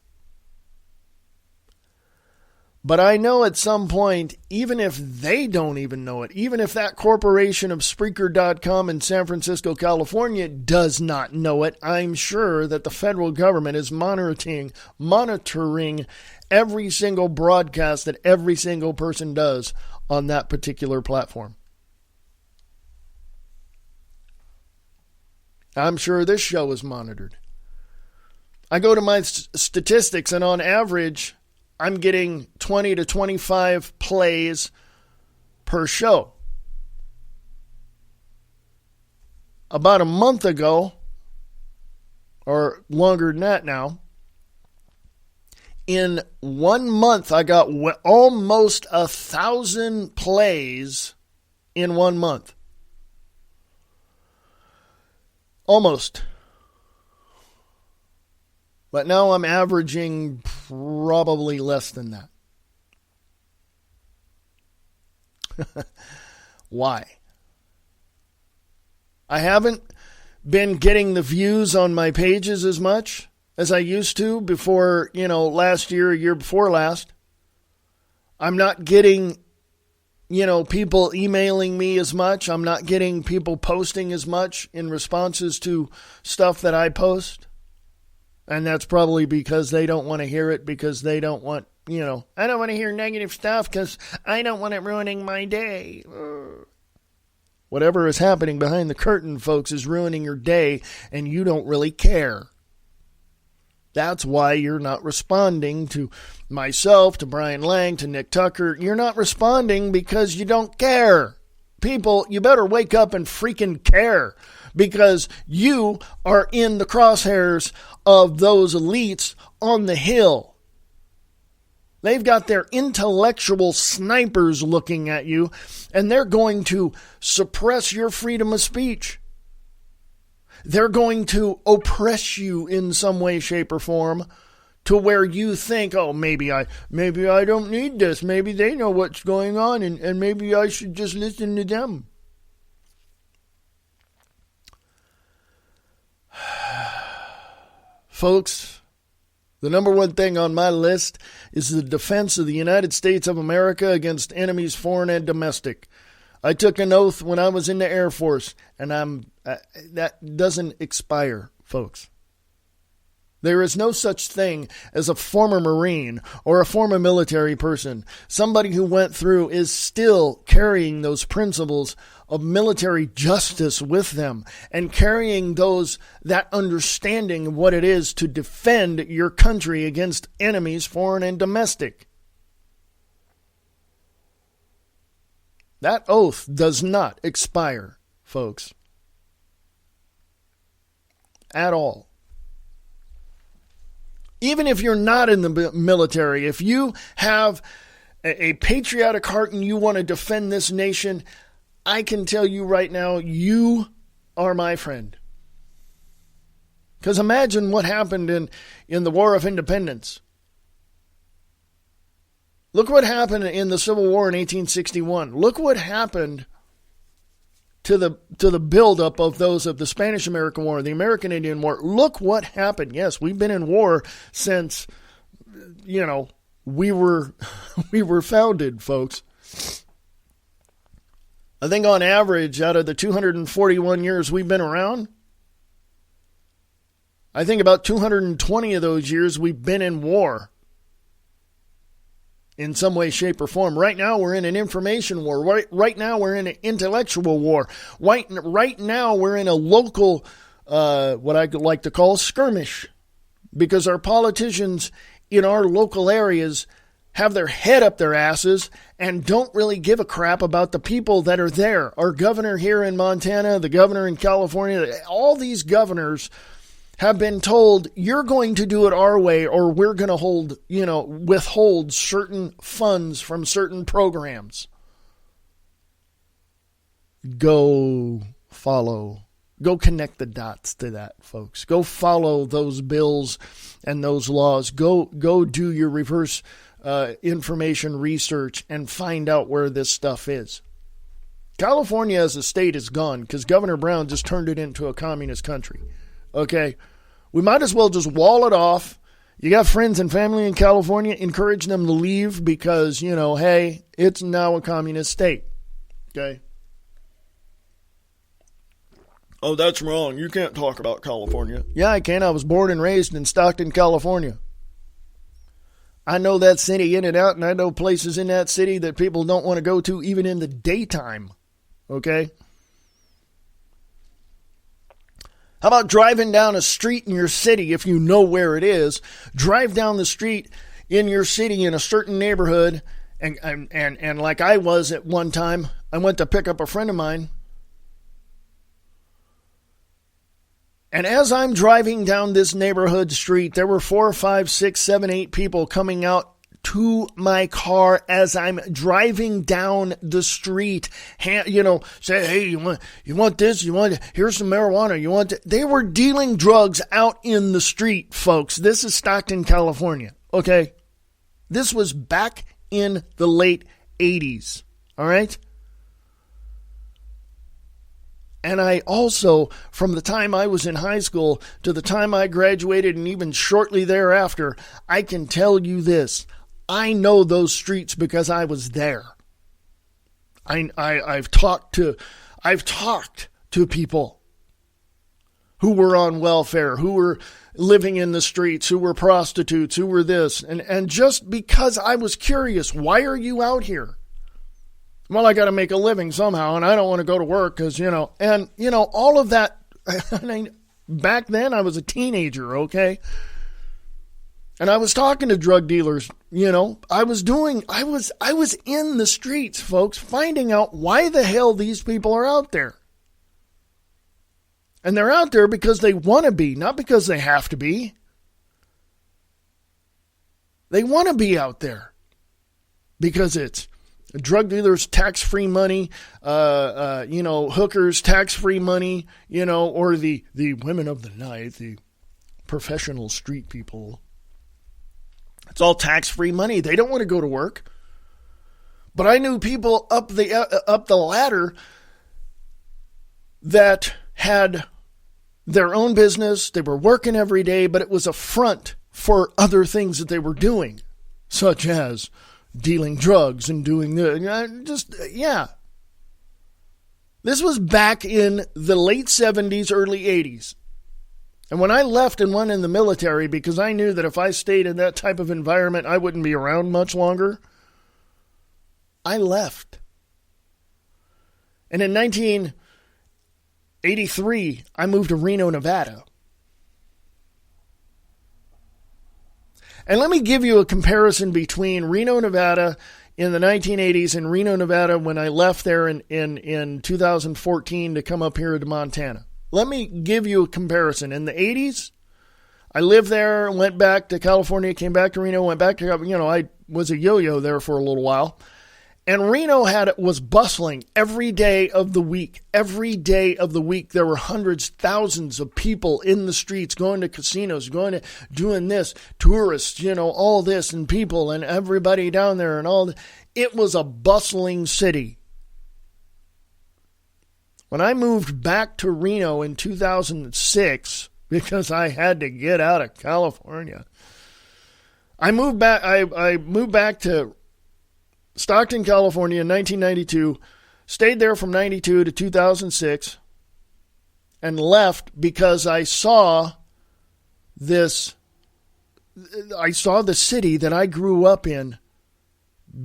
But I know at some point, even if they don't even know it, even if that corporation of Spreaker.com in San Francisco, California does not know it, I'm sure that the federal government is monitoring every single broadcast that every single person does on that particular platform. I'm sure this show is monitored. I go to my statistics, and on average, I'm getting 20 to 25 plays per show. about a month ago, or longer than that now, in 1 month, I got almost 1,000 plays in 1 month. Almost. But now I'm averaging probably less than that. Why? I haven't been getting the views on my pages as much as I used to before, last year, year before last. I'm not getting, people emailing me as much. I'm not getting people posting as much in responses to stuff that I post. And that's probably because they don't want to hear it, because they don't want, I don't want to hear negative stuff because I don't want it ruining my day. Whatever is happening behind the curtain, folks, is ruining your day, and you don't really care. That's why you're not responding to myself, to Brian Lang, to Nick Tucker. You're not responding because you don't care. People, you better wake up and freaking care, because you are in the crosshairs of those elites on the Hill. They've got their intellectual snipers looking at you, and they're going to suppress your freedom of speech. They're going to oppress you in some way, shape, or form to where you think, oh, maybe I don't need this. Maybe they know what's going on, and maybe I should just listen to them. Folks, the number one thing on my list is the defense of the United States of America against enemies foreign and domestic. I took an oath when I was in the Air Force, and that doesn't expire, folks. There is no such thing as a former Marine or a former military person. Somebody who went through is still carrying those principles of military justice with them and carrying that understanding of what it is to defend your country against enemies, foreign and domestic. That oath does not expire, folks. At all. Even if you're not in the military, if you have a patriotic heart and you want to defend this nation, I can tell you right now, you are my friend. Because imagine what happened in the War of Independence. Look what happened in the Civil War in 1861. Look what happened to the buildup of those of the Spanish-American War, the American Indian War. Look what happened. Yes, we've been in war since, we were founded, folks. I think on average, out of the 241 years we've been around, I think about 220 of those years we've been in war. In some way, shape, or form. Right now, we're in an information war. Right now, we're in an intellectual war. Right now, we're in a local, what I like to call skirmish. Because our politicians in our local areas have their head up their asses and don't really give a crap about the people that are there. Our governor here in Montana, the governor in California, all these governors have been told, you're going to do it our way or we're going to withhold certain funds from certain programs. Go connect the dots to that, folks. Go follow those bills and those laws. Go do your reverse information research and find out where this stuff is. California as a state is gone because Governor Brown just turned it into a communist country. Okay? We might as well just wall it off. You got friends and family in California, encourage them to leave because, hey, it's now a communist state. Okay? Oh, that's wrong. You can't talk about California. Yeah, I can. I was born and raised in Stockton, California. I know that city in and out, and I know places in that city that people don't want to go to even in the daytime. Okay? How about driving down a street in your city if you know where it is? Drive down the street in your city in a certain neighborhood, and like I was at one time, I went to pick up a friend of mine. And as I'm driving down this neighborhood street, there were 4, 5, 6, 7, 8 people coming out to my car as I'm driving down the street. Say, hey, you want this? Here's some marijuana. You want They were dealing drugs out in the street, folks. This is Stockton, California. Okay. This was back in the late 80s. All right. And I also, from the time I was in high school to the time I graduated and even shortly thereafter, I can tell you this. I know those streets because I was there. I've talked to people who were on welfare, who were living in the streets, who were prostitutes, who were this. And just because I was curious, why are you out here? Well, I got to make a living somehow, and I don't want to go to work because, all of that. Back then I was a teenager, okay? And I was talking to drug dealers, I was in the streets, folks, finding out why the hell these people are out there. And they're out there because they want to be, not because they have to be. They want to be out there because it's drug dealers, tax-free money, hookers, tax-free money, or the women of the night, the professional street people. It's all tax-free money. They don't want to go to work. But I knew people up the ladder that had their own business. They were working every day, but it was a front for other things that they were doing, such as dealing drugs and doing This was back in the late 70s, early 80s. And when I left and went in the military, because I knew that if I stayed in that type of environment, I wouldn't be around much longer, I left. And in 1983, I moved to Reno, Nevada. And let me give you a comparison between Reno, Nevada in the 1980s and Reno, Nevada when I left there in 2014 to come up here to Montana. Let me give you a comparison. In the 80s, I lived there, went back to California, came back to Reno, went back to, I was a yo-yo there for a little while. And Reno was bustling every day of the week. Every day of the week, there were hundreds, thousands of people in the streets, going to casinos, doing this, tourists, all this, and people, and everybody down there, and all that. It was a bustling city. When I moved back to Reno in 2006, because I had to get out of California, I moved back to Stockton, California in 1992, stayed there from 92 to 2006, and left because I saw the city that I grew up in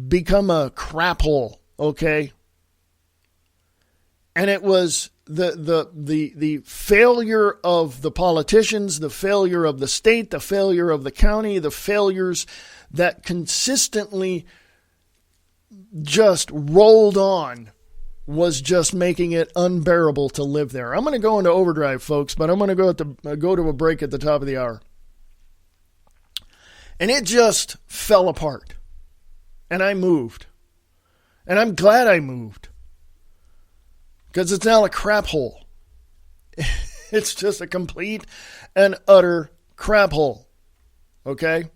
become a crap hole, okay? And it was the failure of the politicians, the failure of the state, the failure of the county, the failures that consistently just rolled on was just making it unbearable to live there. I'm going to go into overdrive, folks, but I'm going to go to a break at the top of the hour. And it just fell apart. And I moved. And I'm glad I moved. Because it's now a crap hole. It's just a complete and utter crap hole. Okay?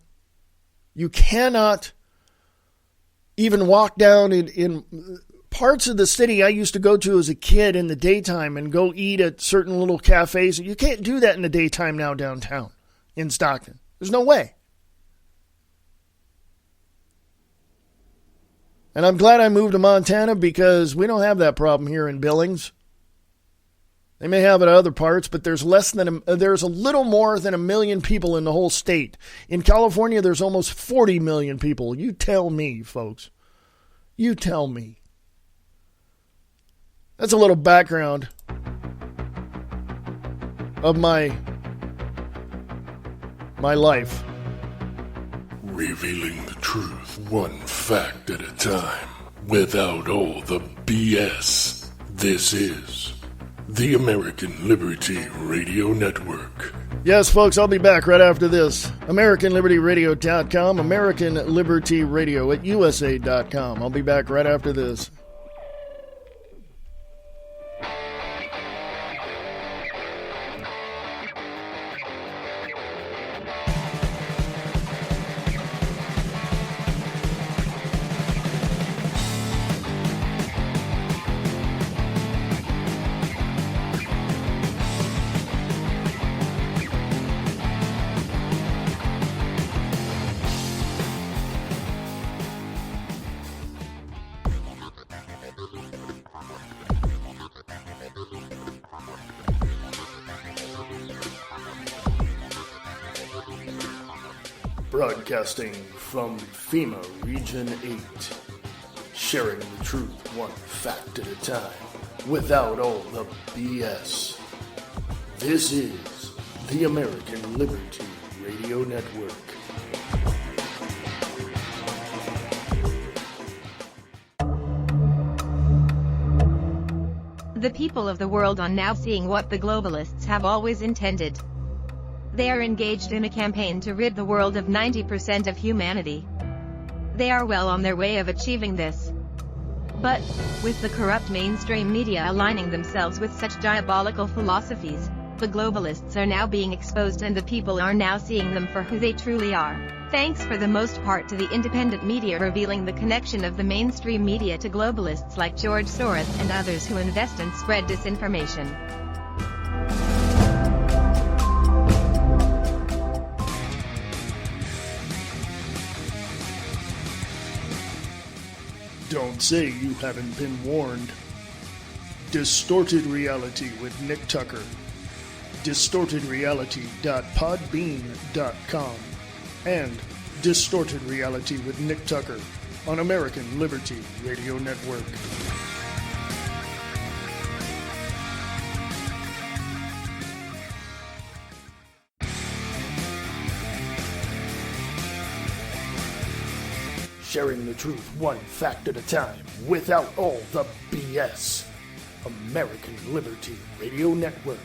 You cannot even walk down in parts of the city I used to go to as a kid in the daytime and go eat at certain little cafes. You can't do that in the daytime now downtown in Stockton. There's no way. And I'm glad I moved to Montana because we don't have that problem here in Billings. They may have it in other parts, but there's a little more than 1 million people in the whole state. In California, there's almost 40 million people. You tell me, folks. You tell me. That's a little background of my life. Revealing the truth, one fact at a time, without all the BS. This is The American Liberty Radio Network. Yes, folks, I'll be back right after this. AmericanLibertyRadio.com, American Liberty Radio at USA.com. I'll be back right after this. Broadcasting from FEMA Region 8, sharing the truth one fact at a time, without all the BS. This is the American Liberty Radio Network. The people of the world are now seeing what the globalists have always intended. They are engaged in a campaign to rid the world of 90% of humanity. They are well on their way of achieving this. But, with the corrupt mainstream media aligning themselves with such diabolical philosophies, the globalists are now being exposed and the people are now seeing them for who they truly are. Thanks for the most part to the independent media revealing the connection of the mainstream media to globalists like George Soros and others who invest and spread disinformation. Don't say you haven't been warned. Distorted Reality with Nick Tucker. DistortedReality.podbean.com and Distorted Reality with Nick Tucker on American Liberty Radio Network. Sharing the truth one fact at a time, without all the BS. American Liberty Radio Network.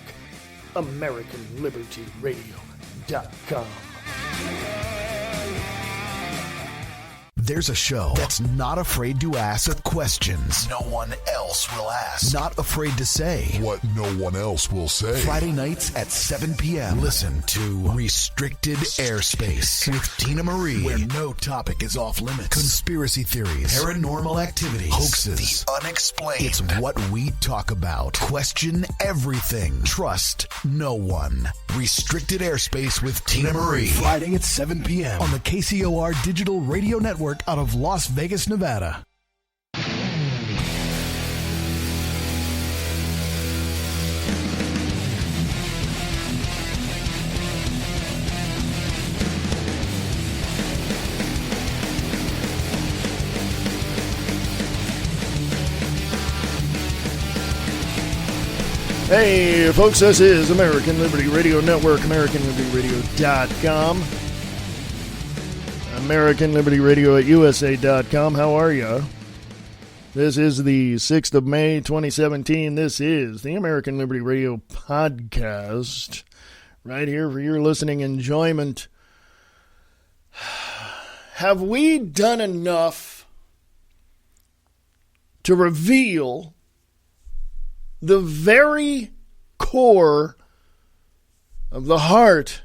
AmericanLibertyRadio.com. There's a show that's not afraid to ask questions no one else will ask. Not afraid to say What no one else will say. Friday nights at 7 p.m. Listen to Restricted Airspace with Tina Marie, where no topic is off limits. Conspiracy theories, paranormal activities, hoaxes, the unexplained. It's what we talk about. Question everything. Trust no one. Restricted Airspace with Tina Marie. Friday at 7 p.m. on the KCOR Digital Radio Network out of Las Vegas, Nevada. Hey, folks, this is American Liberty Radio Network, AmericanLibertyRadio.com. American Liberty Radio at USA.com. How are you? This is the 6th of May, 2017. This is the American Liberty Radio podcast. Right here for your listening enjoyment. Have we done enough to reveal the very core of the heart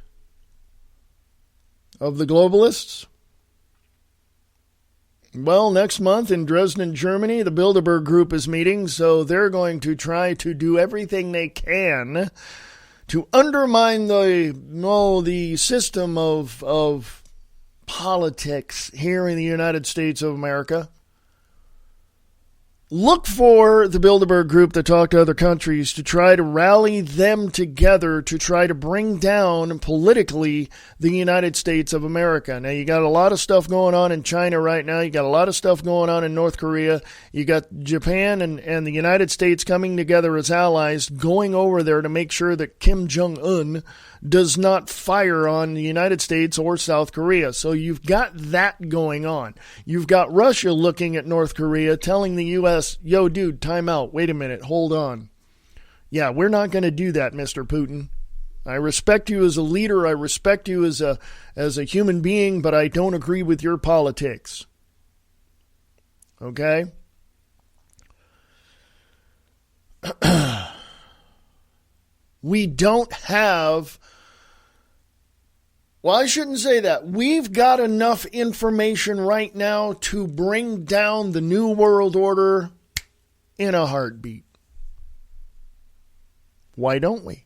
of the globalists? Well, next month in Dresden, Germany, the Bilderberg Group is meeting, so they're going to try to do everything they can to undermine the system of politics here in the United States of America. Look for the Bilderberg Group to talk to other countries to try to rally them together to try to bring down politically the United States of America. Now, you got a lot of stuff going on in China right now. You got a lot of stuff going on in North Korea. You got Japan and the United States coming together as allies, going over there to make sure that Kim Jong-un does not fire on the United States or South Korea. So you've got that going on. You've got Russia looking at North Korea, telling the U.S., yo, dude, time out. Wait a minute. Hold on. Yeah, we're not going to do that, Mr. Putin. I respect you as a leader. I respect you as a human being, but I don't agree with your politics. Okay? We don't have... Well, I shouldn't say that. We've got enough information right now to bring down the New World Order in a heartbeat. Why don't we?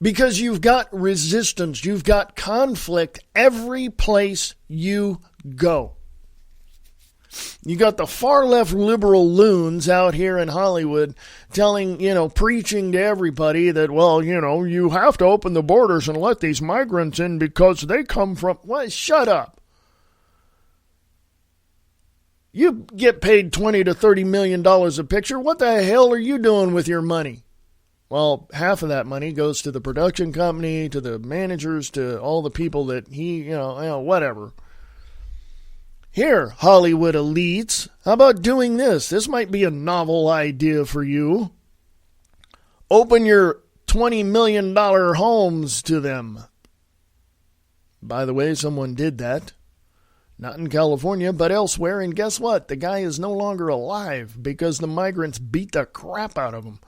Because you've got resistance, you've got conflict every place you go. You got the far left liberal loons out here in Hollywood telling, preaching to everybody that, well, you have to open the borders and let these migrants in because they come from... Well, shut up. You get paid $20 to $30 million a picture. What the hell are you doing with your money? Well, half of that money goes to the production company, to the managers, to all the people that whatever. Here, Hollywood elites, how about doing this? This might be a novel idea for you. Open your $20 million homes to them. By the way, someone did that. Not in California, but elsewhere. And guess what? The guy is no longer alive because the migrants beat the crap out of him.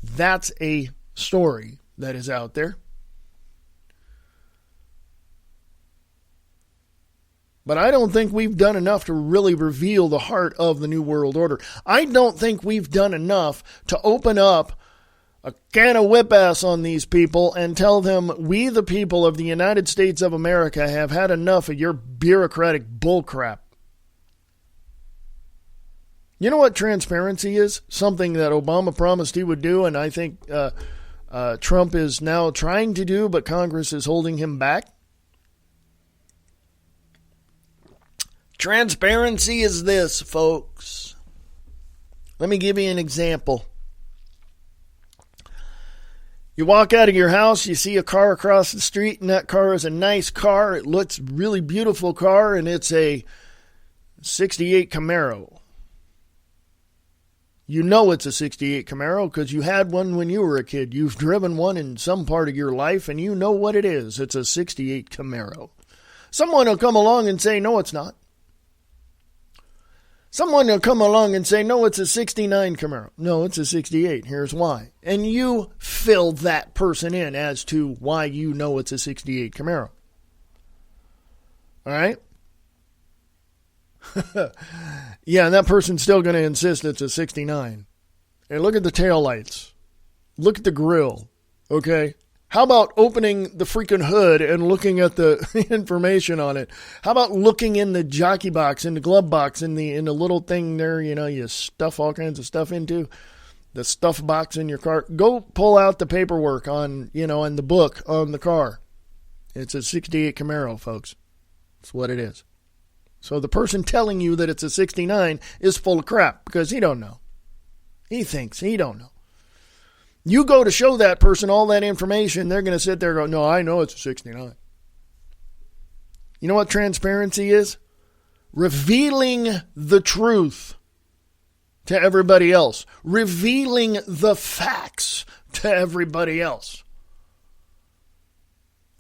That's a story that is out there. But I don't think we've done enough to really reveal the heart of the New World Order. I don't think we've done enough to open up a can of whip ass on these people and tell them we, the people of the United States of America, have had enough of your bureaucratic bullcrap. You know what transparency is? Something that Obama promised he would do, and I think Trump is now trying to do, but Congress is holding him back. Transparency is this, folks. Let me give you an example. You walk out of your house, you see a car across the street, and that car is a nice car. It looks really beautiful car, and it's a 68 Camaro. You know it's a 68 Camaro because you had one when you were a kid. You've driven one in some part of your life, and you know what it is. It's a 68 Camaro. Someone will come along and say, no, it's not. Someone will come along and say, no, it's a 69 Camaro. No, it's a 68. Here's why. And you fill that person in as to why you know it's a 68 Camaro. All right? Yeah, and that person's still going to insist it's a 69. Hey, look at the taillights. Look at the grill. Okay? How about opening the freaking hood and looking at the information on it? How about looking in the jockey box, in the glove box, in the little thing there, you stuff all kinds of stuff into, the stuff box in your car. Go pull out the paperwork on, and the book on the car. It's a 68 Camaro, folks. That's what it is. So the person telling you that it's a 69 is full of crap because he don't know. He thinks he don't know. You go to show that person all that information, they're going to sit there and go, no, I know it's a 69. You know what transparency is? Revealing the truth to everybody else. Revealing the facts to everybody else.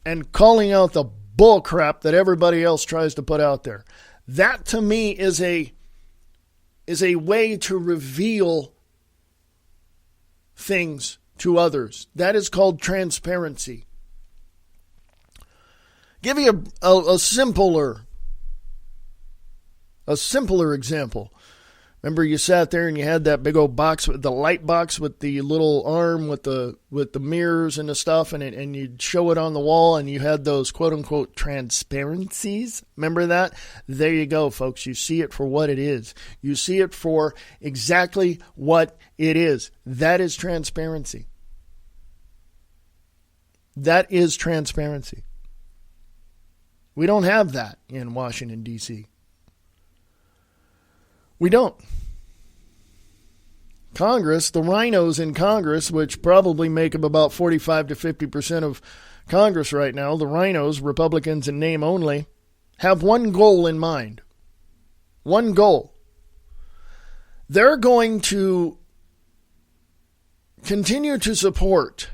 And calling out the bull crap that everybody else tries to put out there. That to me is a way to reveal things to others. That is called transparency. Give you a simpler example. Remember you sat there and you had that big old box, with the light box with the little arm with the mirrors and the stuff, and you'd show it on the wall, and you had those quote unquote transparencies. Remember that? There you go, folks. You see it for what it is. You see it for exactly what it is. That is transparency. That is transparency. We don't have that in Washington, D.C. We don't. Congress, the rhinos in Congress, which probably make up about 45 to 50% of Congress right now, the rhinos, Republicans in name only, have one goal in mind. One goal. They're going to continue to support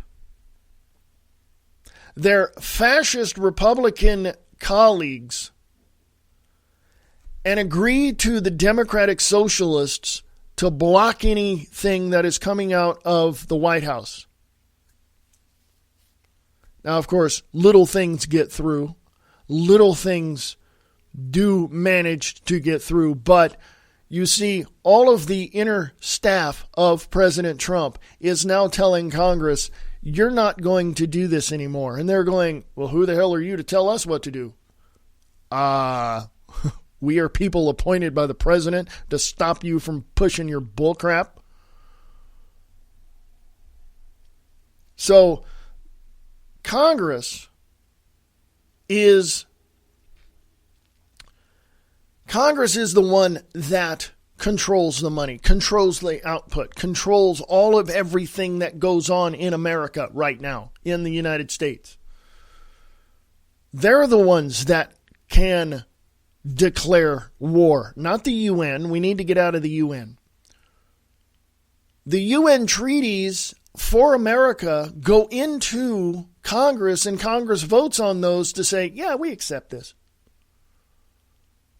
their fascist Republican colleagues and agree to the Democratic Socialists to block anything that is coming out of the White House. Now, of course, little things get through. Little things do manage to get through, but you see, all of the inner staff of President Trump is now telling Congress, you're not going to do this anymore. And they're going, well, who the hell are you to tell us what to do? We are people appointed by the president to stop you from pushing your bullcrap. So, Congress is the one that controls the money, controls the output, controls all of everything that goes on in America right now, in the United States. They're the ones that can declare war, not the UN. We need to get out of the UN. The UN treaties for America go into Congress, and Congress votes on those to say, yeah, we accept this.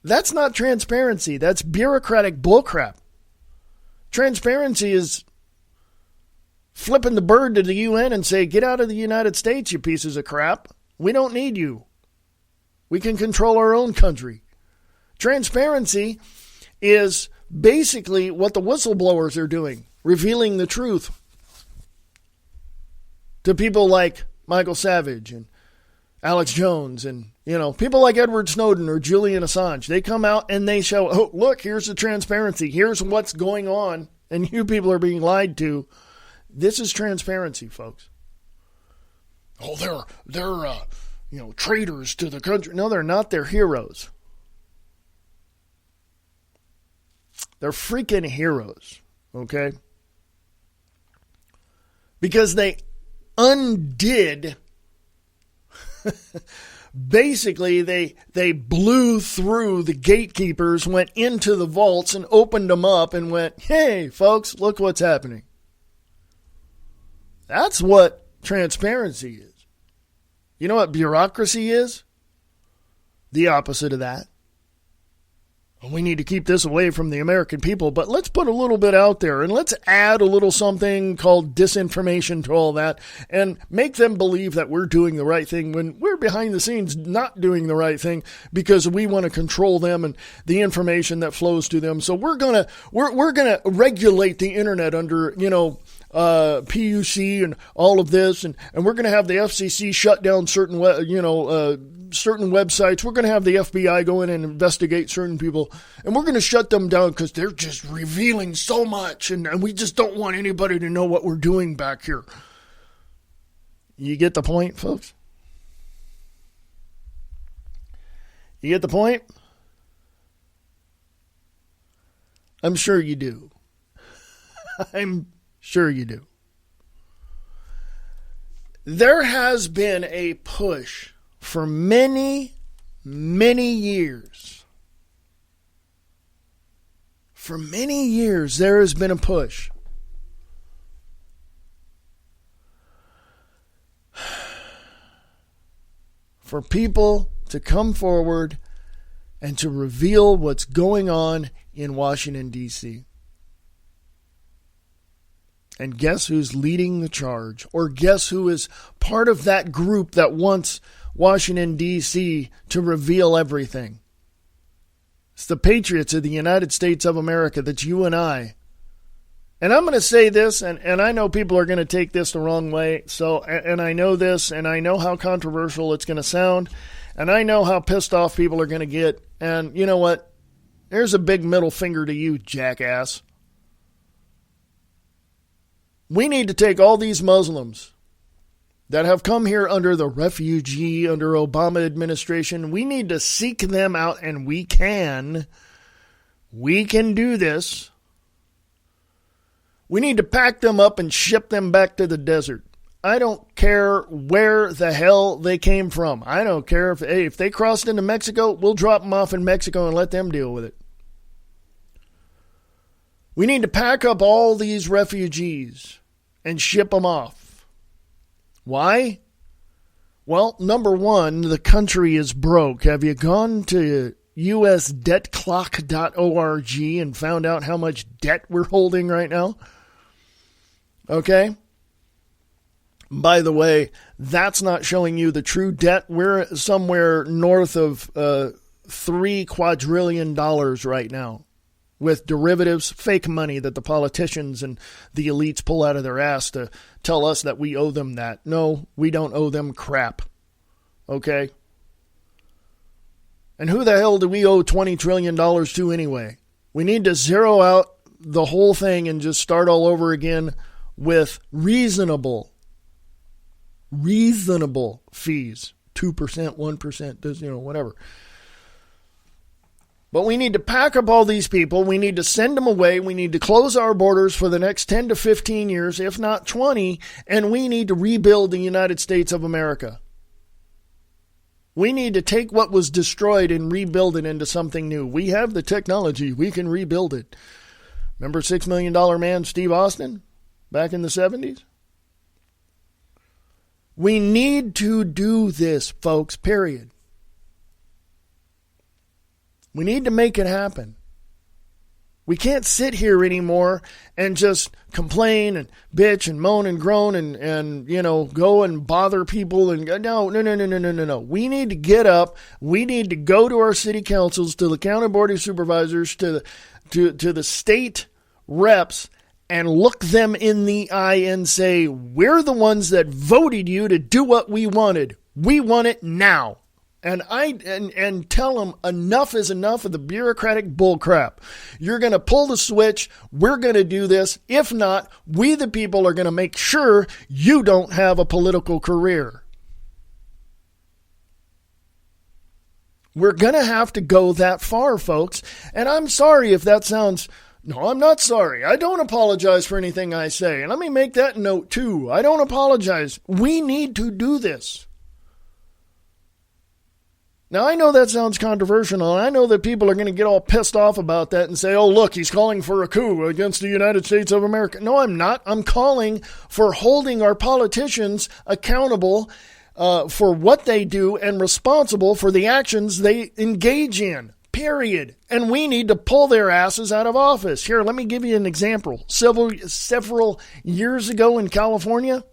That's not transparency. That's bureaucratic bullcrap. Transparency is flipping the bird to the UN and say, get out of the United States, you pieces of crap. We don't need you. We can control our own country. Transparency is basically what the whistleblowers are doing, revealing the truth to people like Michael Savage and Alex Jones and, people like Edward Snowden or Julian Assange. They come out and they show, oh, look, here's the transparency. Here's what's going on. And you people are being lied to. This is transparency, folks. Oh, they're traitors to the country. No, they're not. They're heroes. They're freaking heroes, okay? Because they undid, basically they blew through the gatekeepers, went into the vaults and opened them up and went, hey, folks, look what's happening. That's what transparency is. You know what bureaucracy is? The opposite of that. We need to keep this away from the American people, but let's put a little bit out there and let's add a little something called disinformation to all that and make them believe that we're doing the right thing when we're behind the scenes not doing the right thing because we want to control them and the information that flows to them. So we're gonna regulate the internet under, PUC and all of this, and we're going to have the FCC shut down certain websites. We're going to have the FBI go in and investigate certain people, and we're going to shut them down because they're just revealing so much, and we just don't want anybody to know what we're doing back here. You get the point, folks? You get the point? I'm sure you do. I'm sure you do. There has been a push for many, many years. For many years, there has been a push for people to come forward and to reveal what's going on in Washington, D.C. And guess who's leading the charge? Or guess who is part of that group that wants Washington, D.C. to reveal everything? It's the patriots of the United States of America. That's you and I. And I'm going to say this, and I know people are going to take this the wrong way. And I know this, and I know how controversial it's going to sound. And I know how pissed off people are going to get. And you know what? There's a big middle finger to you, jackass. We need to take all these Muslims that have come here under the refugee, under Obama administration. We need to seek them out, and we can. We can do this. We need to pack them up and ship them back to the desert. I don't care where the hell they came from. I don't care if they crossed into Mexico, we'll drop them off in Mexico and let them deal with it. We need to pack up all these refugees and ship them off. Why? Well, number one, the country is broke. Have you gone to usdebtclock.org and found out how much debt we're holding right now? Okay? By the way, that's not showing you the true debt. We're somewhere north of $3 quadrillion right now with derivatives, fake money that the politicians and the elites pull out of their ass to tell us that we owe them that. No, we don't owe them crap. Okay? And who the hell do we owe $20 trillion to anyway? We need to zero out the whole thing and just start all over again with reasonable fees. 2%, 1%, whatever. But we need to pack up all these people. We need to send them away. We need to close our borders for the next 10 to 15 years, if not 20, and we need to rebuild the United States of America. We need to take what was destroyed and rebuild it into something new. We have the technology. We can rebuild it. Remember $6 Million Man Steve Austin back in the 70s? We need to do this, folks, period. We need to make it happen. We can't sit here anymore and just complain and bitch and moan and groan and go and bother people and no. We need to get up. We need to go to our city councils, to the county board of supervisors, to the state reps, and look them in the eye and say, we're the ones that voted you to do what we wanted. We want it now. And tell them enough is enough of the bureaucratic bullcrap. You're going to pull the switch. We're going to do this. If not, we the people are going to make sure you don't have a political career. We're going to have to go that far, folks. And I'm sorry if that sounds... No, I'm not sorry. I don't apologize for anything I say. And let me make that note too. I don't apologize. We need to do this. Now, I know that sounds controversial, and I know that people are going to get all pissed off about that and say, oh, look, he's calling for a coup against the United States of America. No, I'm not. I'm calling for holding our politicians accountable for what they do and responsible for the actions they engage in, period. And we need to pull their asses out of office. Here, let me give you an example. Several years ago in California,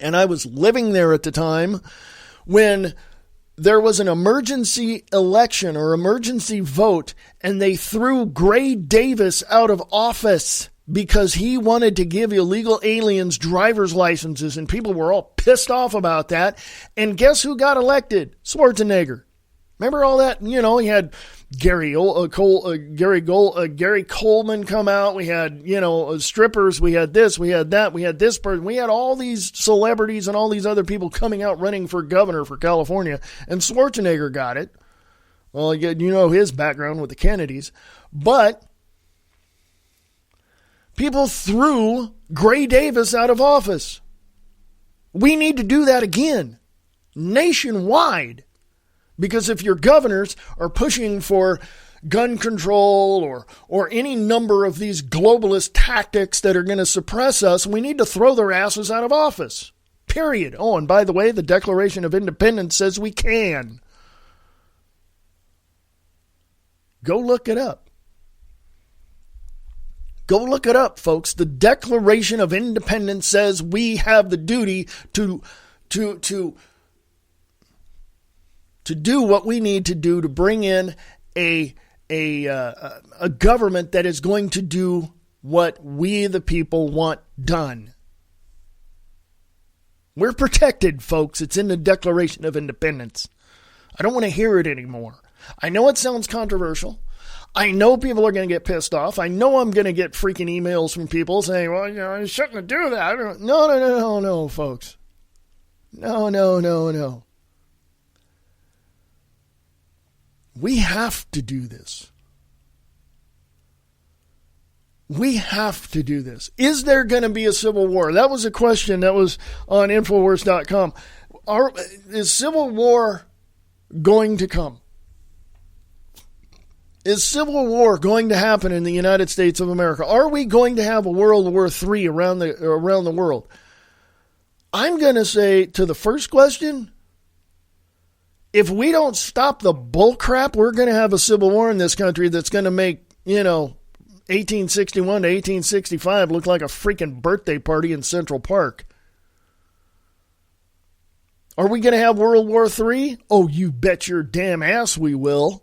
and I was living there at the time, when there was an emergency election or emergency vote, and they threw Gray Davis out of office because he wanted to give illegal aliens driver's licenses, and people were all pissed off about that. And guess who got elected? Schwarzenegger. Remember all that? He had Gary Coleman come out. We had, strippers. We had this. We had that. We had this person. We had all these celebrities and all these other people coming out running for governor for California. And Schwarzenegger got it. Well, his background with the Kennedys. But people threw Gray Davis out of office. We need to do that again, nationwide. Because if your governors are pushing for gun control or any number of these globalist tactics that are going to suppress us, we need to throw their asses out of office. Period. Oh, and by the way, the Declaration of Independence says we can. Go look it up. Go look it up, folks. The Declaration of Independence says we have the duty to do what we need to do to bring in a government that is going to do what we the people want done. We're protected, folks. It's in the Declaration of Independence. I don't want to hear it anymore. I know it sounds controversial. I know people are going to get pissed off. I know I'm going to get freaking emails from people saying, well, you shouldn't do that. No, folks. No. We have to do this. We have to do this. Is there going to be a civil war? That was a question that was on Infowars.com. Is civil war going to come? Is civil war going to happen in the United States of America? Are we going to have a World War III around the world? I'm going to say to the first question, if we don't stop the bull crap, we're going to have a civil war in this country that's going to make, 1861 to 1865 look like a freaking birthday party in Central Park. Are we going to have World War III? Oh, you bet your damn ass we will.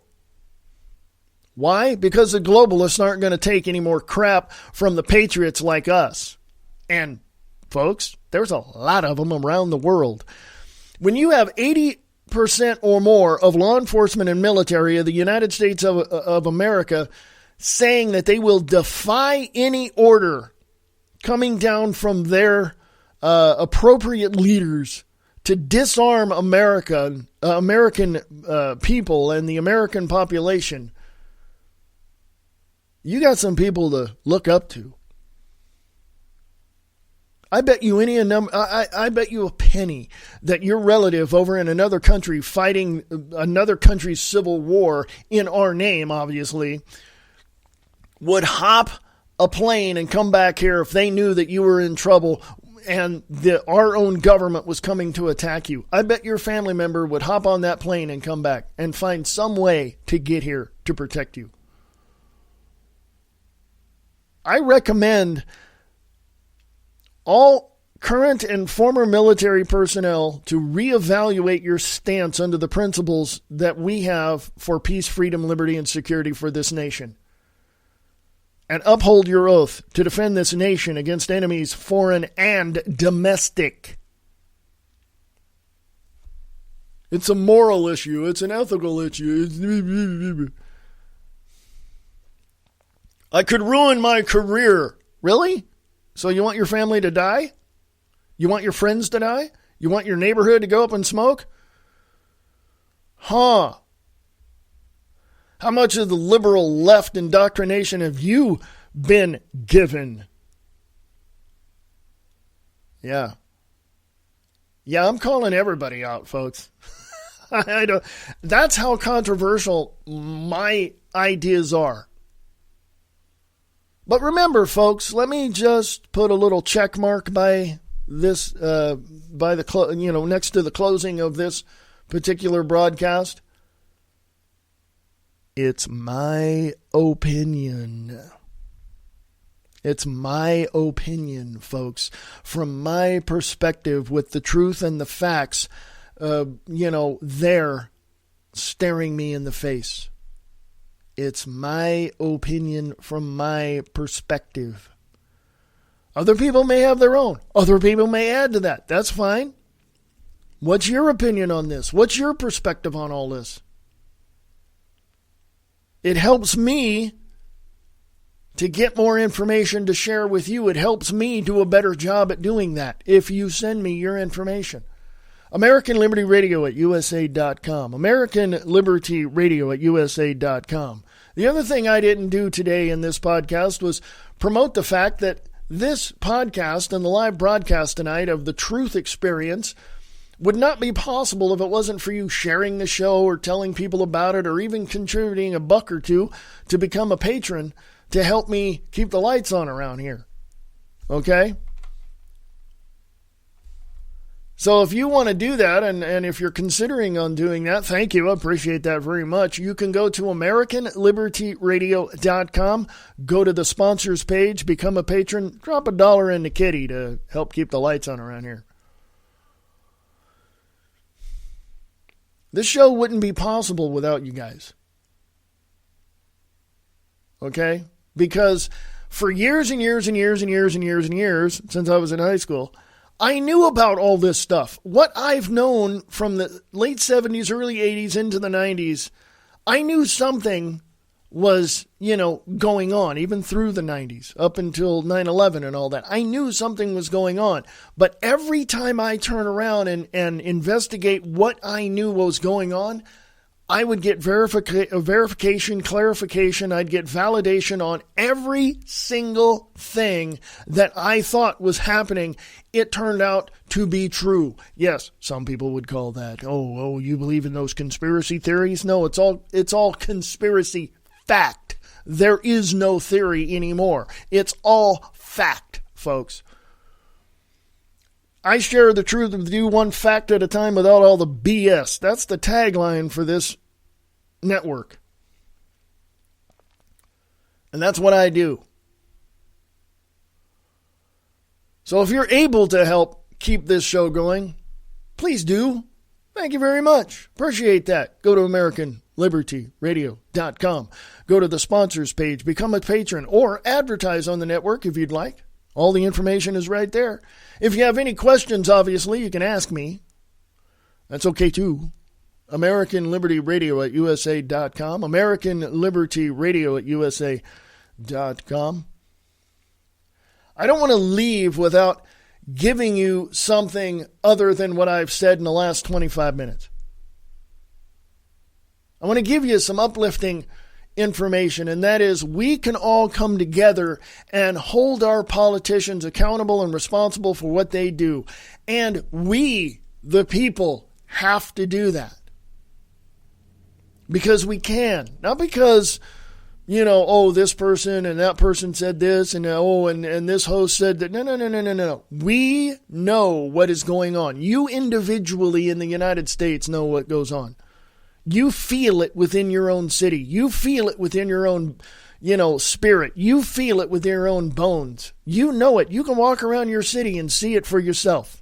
Why? Because the globalists aren't going to take any more crap from the patriots like us. And, folks, there's a lot of them around the world. When you have 80% or more of law enforcement and military of the United States of America saying that they will defy any order coming down from their appropriate leaders to disarm American people and the American population, you got some people to look up to. I bet you I bet you a penny that your relative over in another country fighting another country's civil war in our name, obviously, would hop a plane and come back here if they knew that you were in trouble and our own government was coming to attack you. I bet your family member would hop on that plane and come back and find some way to get here to protect you. I recommend all current and former military personnel to reevaluate your stance under the principles that we have for peace, freedom, liberty, and security for this nation. And uphold your oath to defend this nation against enemies, foreign and domestic. It's a moral issue. It's an ethical issue. I could ruin my career. Really? So you want your family to die? You want your friends to die? You want your neighborhood to go up in smoke? Huh. How much of the liberal left indoctrination have you been given? Yeah. Yeah, I'm calling everybody out, folks. I don't. That's how controversial my ideas are. But remember, folks, let me just put a little check mark by this, by the next to the closing of this particular broadcast. It's my opinion. It's my opinion, folks. From my perspective, with the truth and the facts, they're staring me in the face. It's my opinion from my perspective. Other people may have their own. Other people may add to that. That's fine. What's your opinion on this? What's your perspective on all this? It helps me to get more information to share with you. It helps me do a better job at doing that if you send me your information. American Liberty Radio at USA.com. American Liberty Radio at USA.com. The other thing I didn't do today in this podcast was promote the fact that this podcast and the live broadcast tonight of the Truth Experience would not be possible if it wasn't for you sharing the show or telling people about it or even contributing $1 or $2 to become a patron to help me keep the lights on around here. Okay? So if you want to do that, and if you're considering on doing that, thank you. I appreciate that very much. You can go to AmericanLibertyRadio.com, go to the sponsors page, become a patron, drop $1 in the kitty to help keep the lights on around here. This show wouldn't be possible without you guys. Okay? Because for years and years and years and years and years and years, since I was in high school, I knew about all this stuff. What I've known from the late 70s, early 80s into the 90s, I knew something was, going on, even through the 90s, up until 9/11 and all that. I knew something was going on. But every time I turn around and investigate what I knew was going on, I would get verification, clarification. I'd get validation on every single thing that I thought was happening. It turned out to be true. Yes, some people would call that, oh, you believe in those conspiracy theories? No, it's all conspiracy fact. There is no theory anymore. It's all fact, folks. I share the truth with you, one fact at a time, without all the BS. That's the tagline for this network. And that's what I do. So if you're able to help keep this show going, please do. Thank you very much. Appreciate that. Go to AmericanLibertyRadio.com. Go to the sponsors page, become a patron, or advertise on the network if you'd like. All the information is right there. If you have any questions, obviously, you can ask me. That's okay, too. AmericanLibertyRadio@USA.com. AmericanLibertyRadio@USA.com. I don't want to leave without giving you something other than what I've said in the last 25 minutes. I want to give you some uplifting information, and that is we can all come together and hold our politicians accountable and responsible for what they do. And we, the people, have to do that. Because we can. Not because, this person and that person said this, and and this host said that. No. We know what is going on. You individually in the United States know what goes on. You feel it within your own city. You feel it within your own, spirit. You feel it with your own bones. You know it. You can walk around your city and see it for yourself.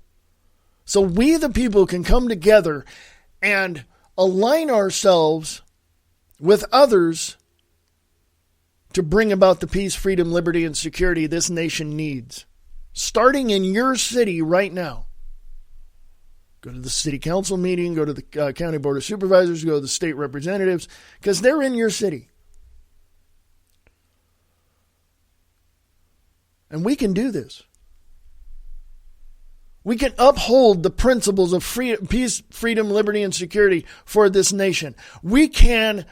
So we, the people, can come together and align ourselves with others to bring about the peace, freedom, liberty, and security this nation needs. Starting in your city right now. Go to the city council meeting, go to the county board of supervisors, go to the state representatives, because they're in your city. And we can do this. We can uphold the principles of peace, freedom, liberty, and security for this nation. We the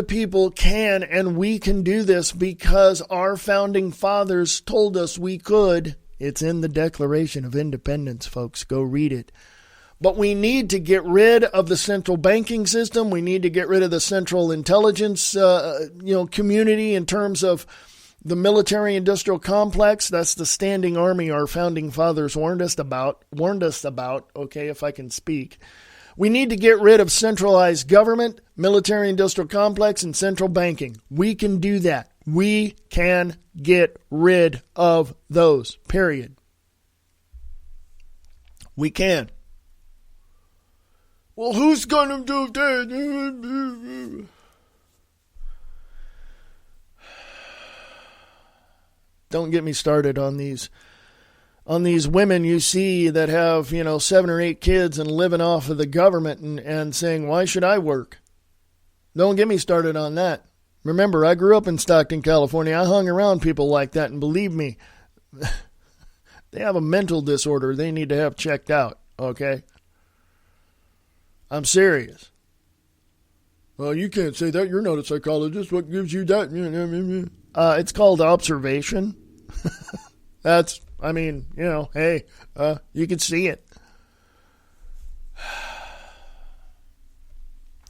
people can, and we can do this because our founding fathers told us we could. It's in the Declaration of Independence, folks. Go read it. But we need to get rid of the central banking system. We need to get rid of the central intelligence, community in terms of the military-industrial complex. That's the standing army our founding fathers warned us about. Okay, if I can speak. We need to get rid of centralized government, military-industrial complex, and central banking. We can do that. We can get rid of those, period. We can. Well, who's going to do that? Don't get me started on these women you see that have, 7 or 8 kids and living off of the government and saying, why should I work? Don't get me started on that. Remember, I grew up in Stockton, California. I hung around people like that, and believe me, they have a mental disorder they need to have checked out, okay? I'm serious. Well, you can't say that. You're not a psychologist. What gives you that? It's called observation. Hey, you can see it.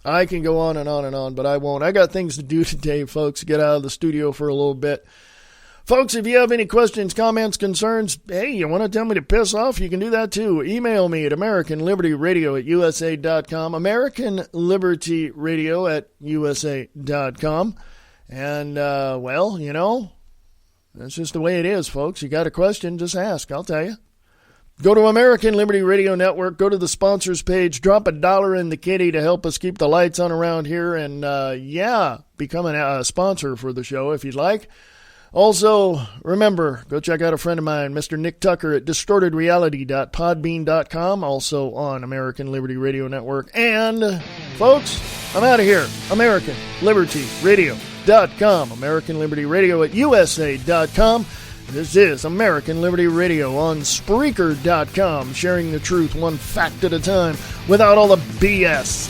I can go on and on and on, but I won't. I got things to do today, folks. Get out of the studio for a little bit. Folks, if you have any questions, comments, concerns, hey, you want to tell me to piss off, you can do that too. Email me at AmericanLibertyRadio@USA.com, AmericanLibertyRadio@USA.com. And, that's just the way it is, folks. You got a question, just ask. I'll tell you. Go to American Liberty Radio Network. Go to the sponsors page. Drop $1 in the kitty to help us keep the lights on around here. And, become a sponsor for the show if you'd like. Also, remember, go check out a friend of mine, Mr. Nick Tucker at distortedreality.podbean.com, also on American Liberty Radio Network. And, folks, I'm out of here. AmericanLibertyRadio.com. American Liberty Radio at USA.com. This is American Liberty Radio on Spreaker.com, sharing the truth one fact at a time without all the BS.